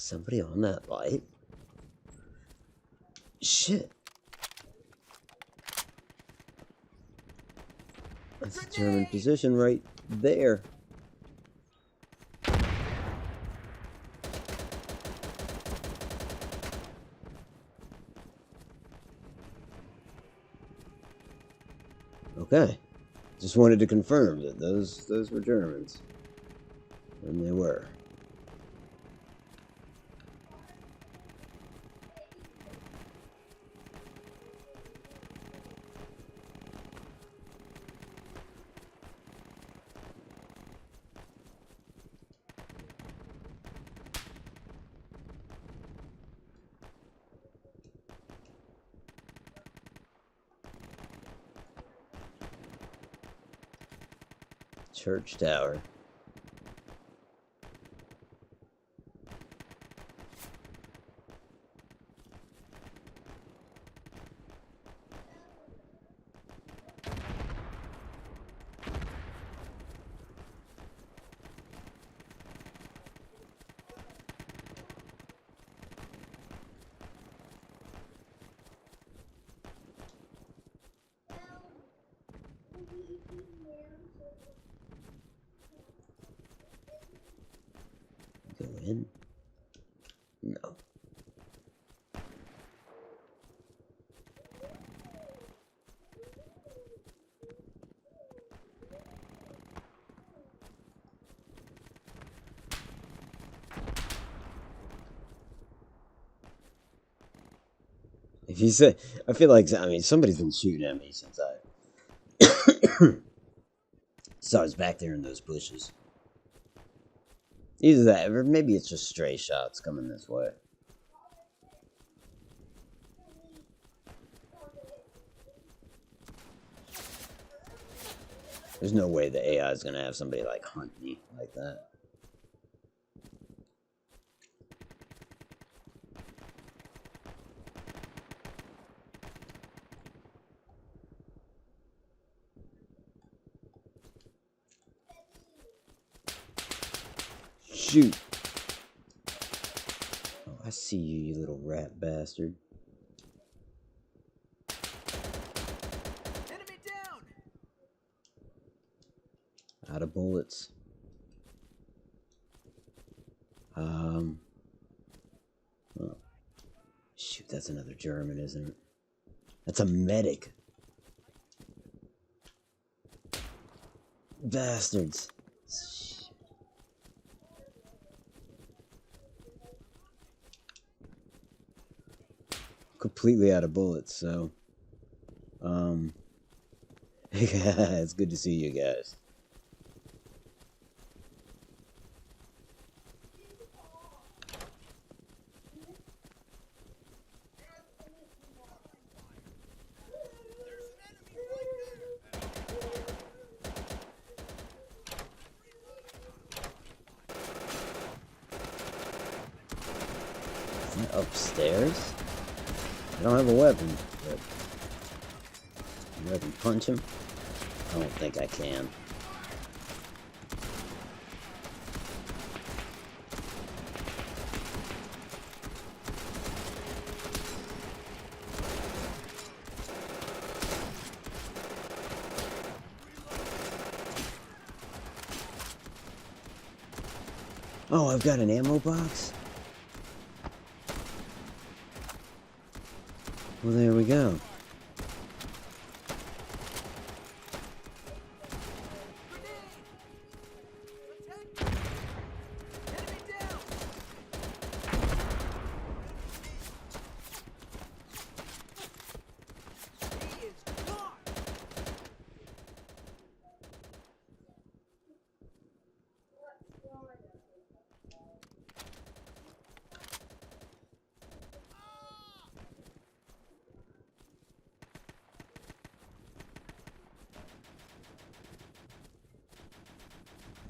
Somebody on that light? Shit. That's a German position right there. Okay. Just wanted to confirm that those were Germans. And they were. Church tower. Go in? No. If you say, I feel like, I mean, somebody's been shooting at me since so I was back there in those bushes. Either that, or maybe it's just stray shots coming this way. There's no way the AI is gonna have somebody like hunt me like that. Shoot. Oh, I see you, you little rat bastard. Enemy down! Out of bullets. Oh. Shoot, that's another German, isn't it? That's a medic. Bastards. Completely out of bullets, so it's good to see you guys. Is that upstairs? I don't have a weapon, but maybe I can punch him. I don't think I can. Oh, I've got an ammo box? Well, there we go.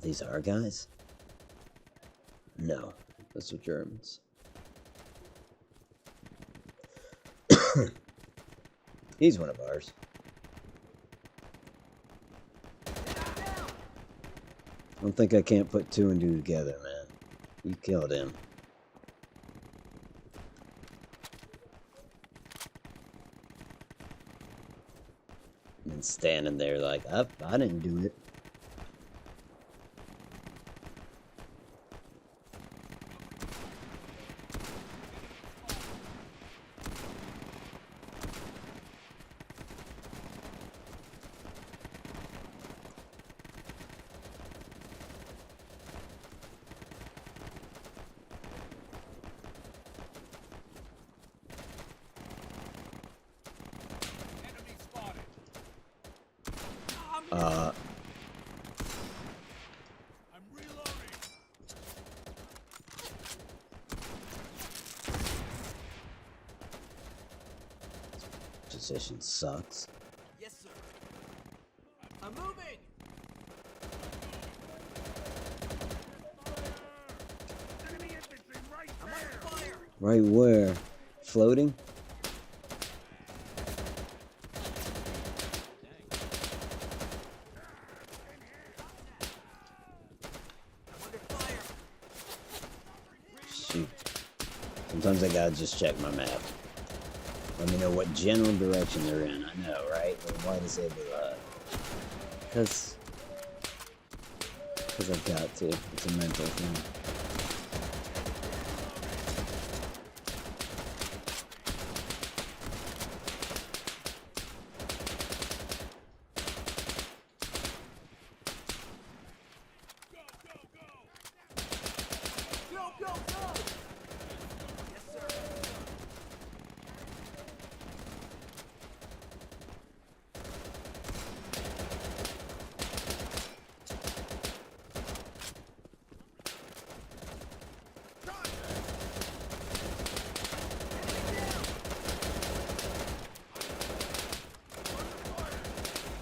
These are guys? No, those are Germans. He's one of ours. I don't think I can't put two and two together, man. You killed him. And standing there like, up, I didn't do it. Enemy spotted. I'm reloading. Position sucks. Yes, sir. I'm moving. Enemy infantry right I'm there! under fire. Right where? Floating? I'm under fire. Shoot. Sometimes I gotta just check my map. Let me know what general direction they're in. I know, right? But why disable that? Because I've got to. It's a mental thing. Go, go, go. Yes, sir.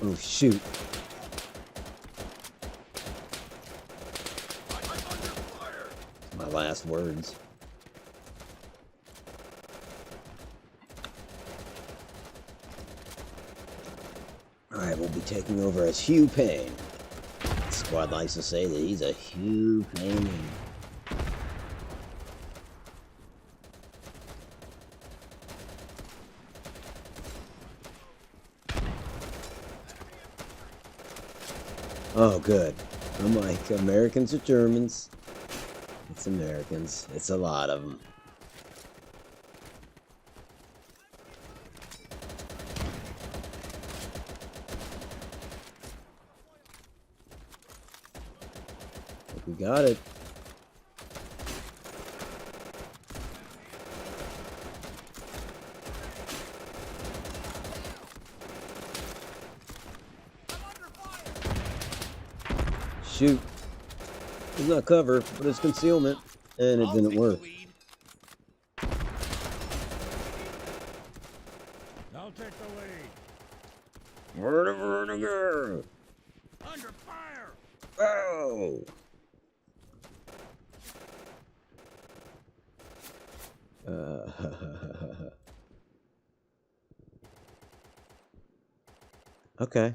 Oh, shoot. I'm under fire. My last words. Alright, we'll be taking over as Hugh Payne. The squad likes to say that he's a Hugh Payne. Oh, good. I'm like, Americans or Germans? It's Americans. It's a lot of them. We got it. Shoot. It's not cover, but it's concealment. And it didn't work. I'll take the lead. Vertigo. Under fire! Oh. Okay.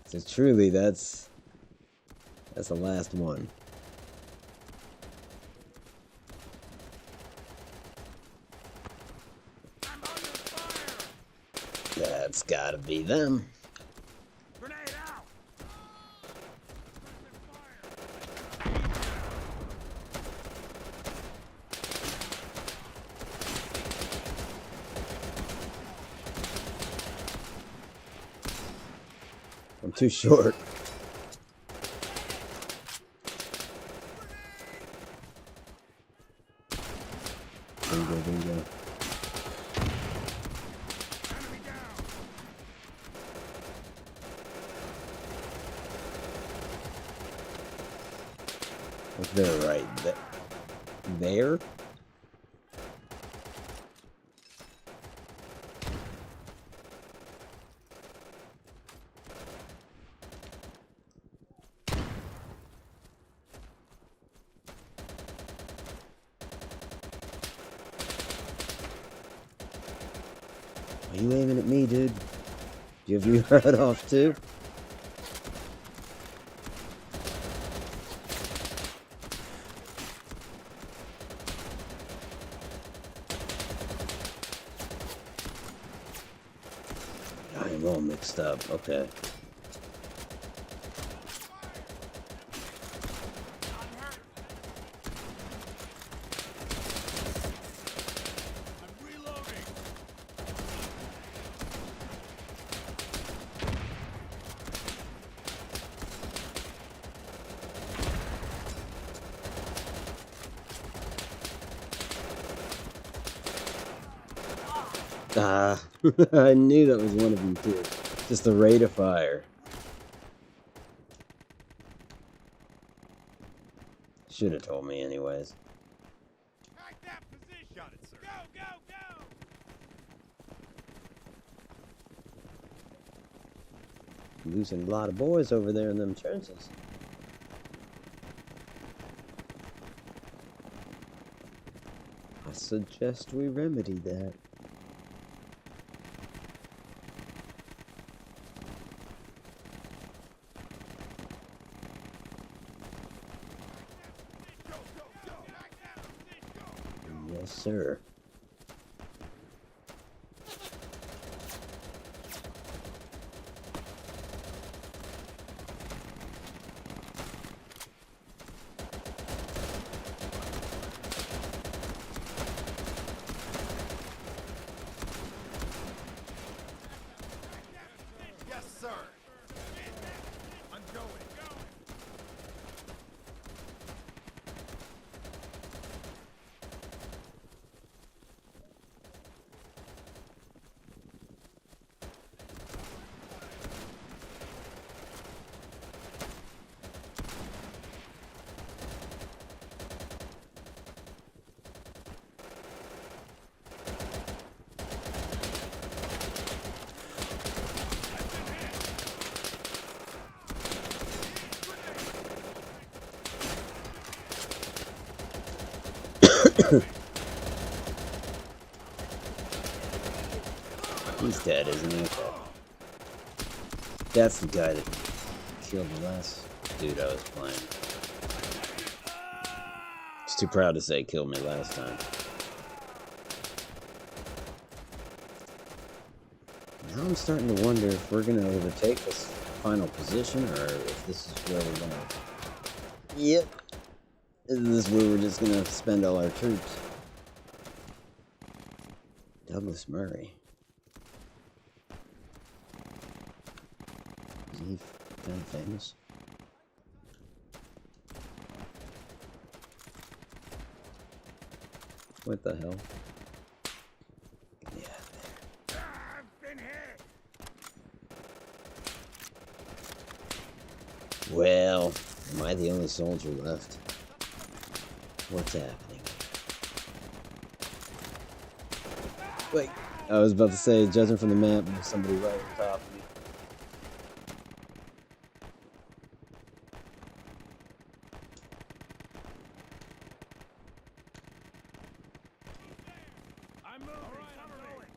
So truly, that's the last one. I'm under fire! That's gotta be them. Grenade out! I'm too short. There you go, there you go. Enemy down! What's there right there? Are you aiming at me, dude? Do you have your head off too? I I'm all mixed up. Okay. I'm hurt. I'm reloading. Ah, I knew that was one of them too. Just the rate of fire. Should have told me anyways. Attack that position. Got it, sir. Go, go, go. Losing a lot of boys over there in them trenches. I suggest we remedy that. Go, go, go. Attack that position. Go. Yes, sir. Yes, sir. I'm going. He's dead, isn't he? That's the guy that killed the last dude I was playing. Just too proud to say killed me last time. Now I'm starting to wonder if we're gonna overtake this final position or if this is where we're gonna. Yep. Is this where we're just gonna spend all our troops? Douglas Murray. Is he kind of famous? What the hell? Yeah, there. I've been hit. Well, am I the only soldier left? What's happening? Wait, I was about to say, judging from the map, there's somebody right on top of me. I'm moving. All right, I'm going.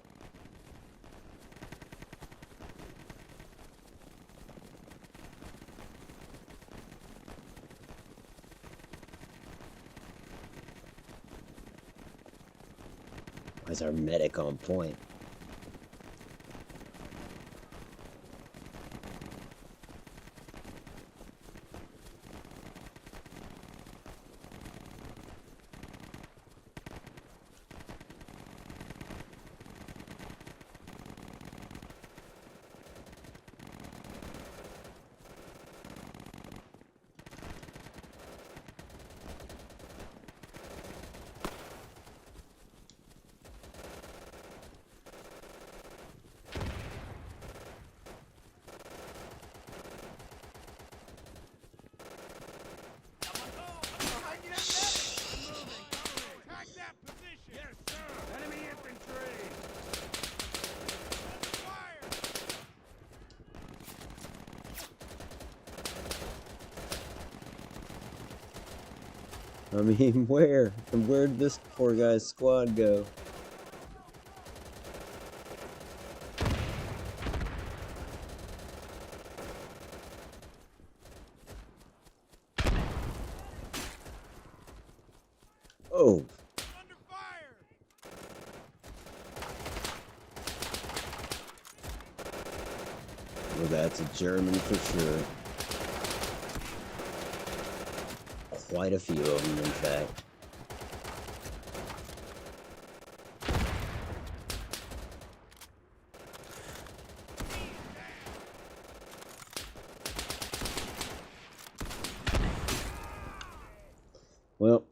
Why is our medic on point? Behind you, Attack that position. Yes, sir. Enemy infantry. Fire. I mean, where? And where'd this poor guy's squad go? Oh, Under fire. Well, that's a German for sure. Quite a few of them, in fact. Well,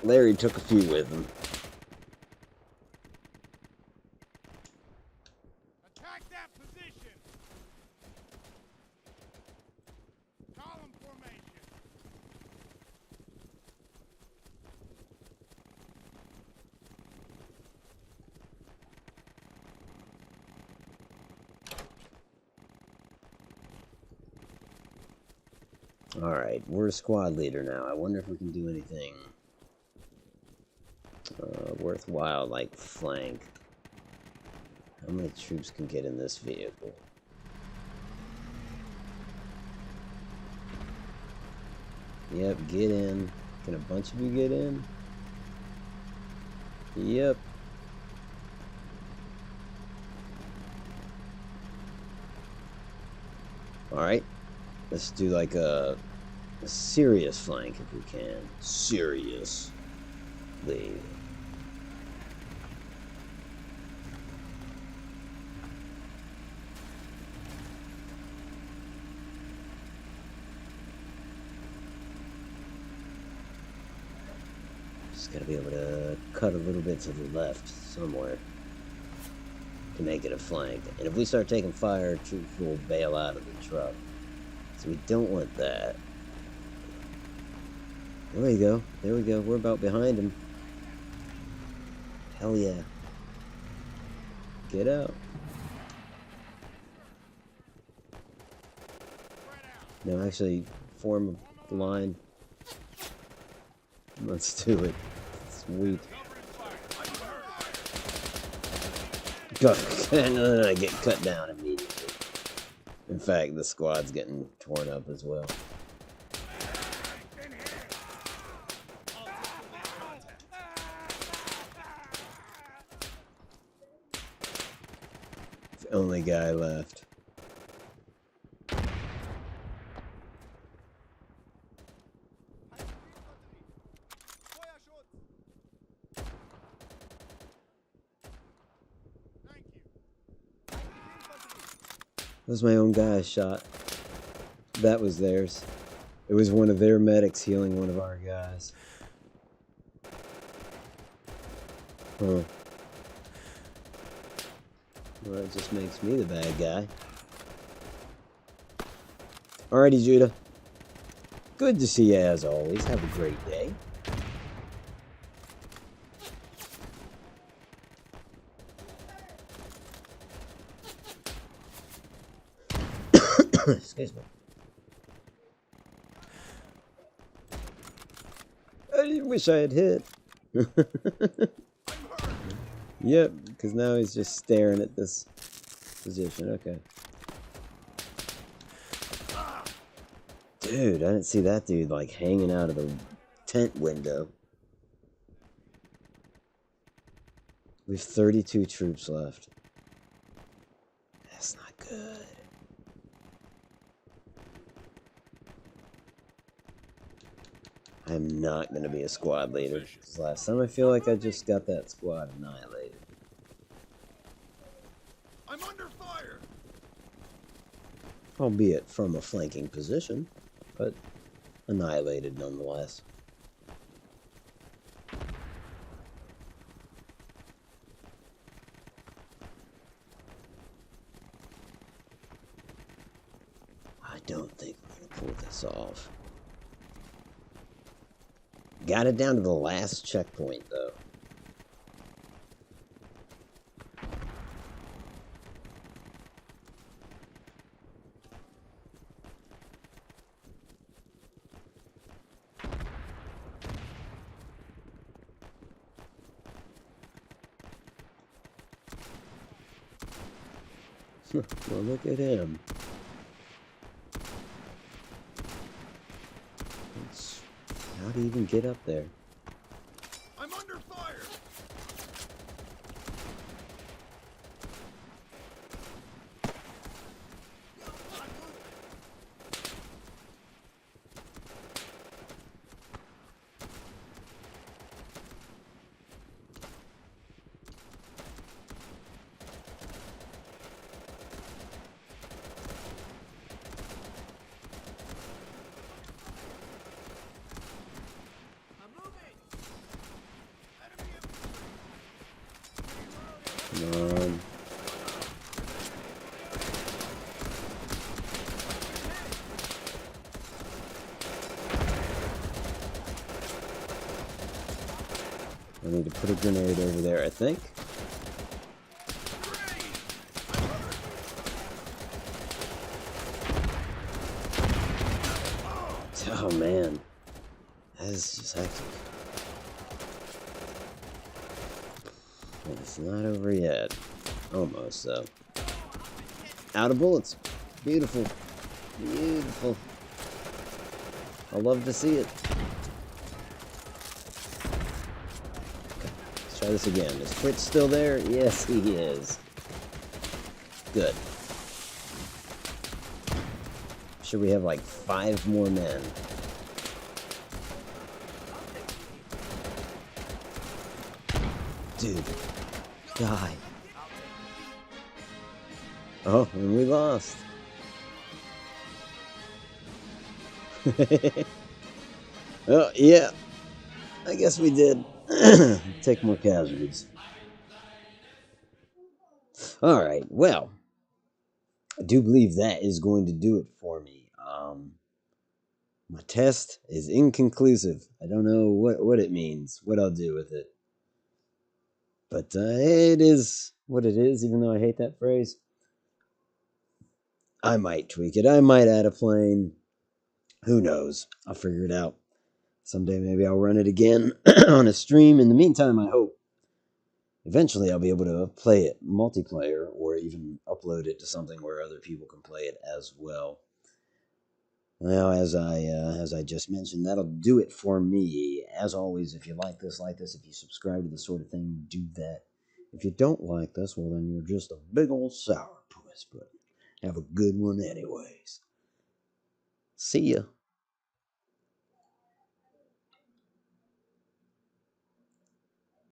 Larry took a few with him. Attack that position! Column formation! Alright, we're a squad leader now. I wonder if we can do anything worthwhile, like flank. How many troops can get in this vehicle? Yep, get in. Can a bunch of you get in? Yep. Alright. Let's do like a serious flank if we can. Seriously. Just gotta be able to cut a little bit to the left somewhere to make it a flank. And if we start taking fire, troops will bail out of the truck. So we don't want that. There we go. There we go. We're about behind him. Hell yeah. Get out. No, actually, form a line. Let's do it. Sweet. And then I get cut down immediately. In fact, the squad's getting torn up as well. It's the only guy left. That was my own guy I shot. That was theirs. It was one of their medics healing one of our guys. Huh. Well, that just makes me the bad guy. Alrighty, Judah. Good to see you as always. Have a great day. Excuse me. I wish I had hit. Yep, because now he's just staring at this position. Okay. Dude, I didn't see that dude like hanging out of the tent window. We have 32 troops left. That's not good. I'm not going to be a squad leader. 'Cause last time I feel like I just got that squad annihilated. I'm under fire! Albeit from a flanking position, but annihilated nonetheless. I don't think we're going to pull this off. Got it down to the last checkpoint, though. Well, look at him. How do you even get up there? I'm under fire! need to put a grenade over there, I think. Oh man, that is just hectic. It's not over yet. Almost, though. Out of bullets. Beautiful. Beautiful. I love to see it. Okay, let's try this again. Is Fritz still there? Yes, he is. Good. Should we have like 5 more men? Dude. Die. Oh, and we lost. Oh, yeah. I guess we did. Take more casualties. Alright, well. I do believe that is going to do it for me. My test is inconclusive. I don't know what it means, what I'll do with it. But it is what it is, even though I hate that phrase. I might tweak it. I might add a plane. Who knows? I'll figure it out. Someday maybe I'll run it again on a stream. In the meantime, I hope eventually I'll be able to play it multiplayer or even upload it to something where other people can play it as well. Well, as I just mentioned, that'll do it for me. As always, if you like this. If you subscribe to this sort of thing, do that. If you don't like this, well, then you're just a big old sourpuss. But have a good one anyways. See ya.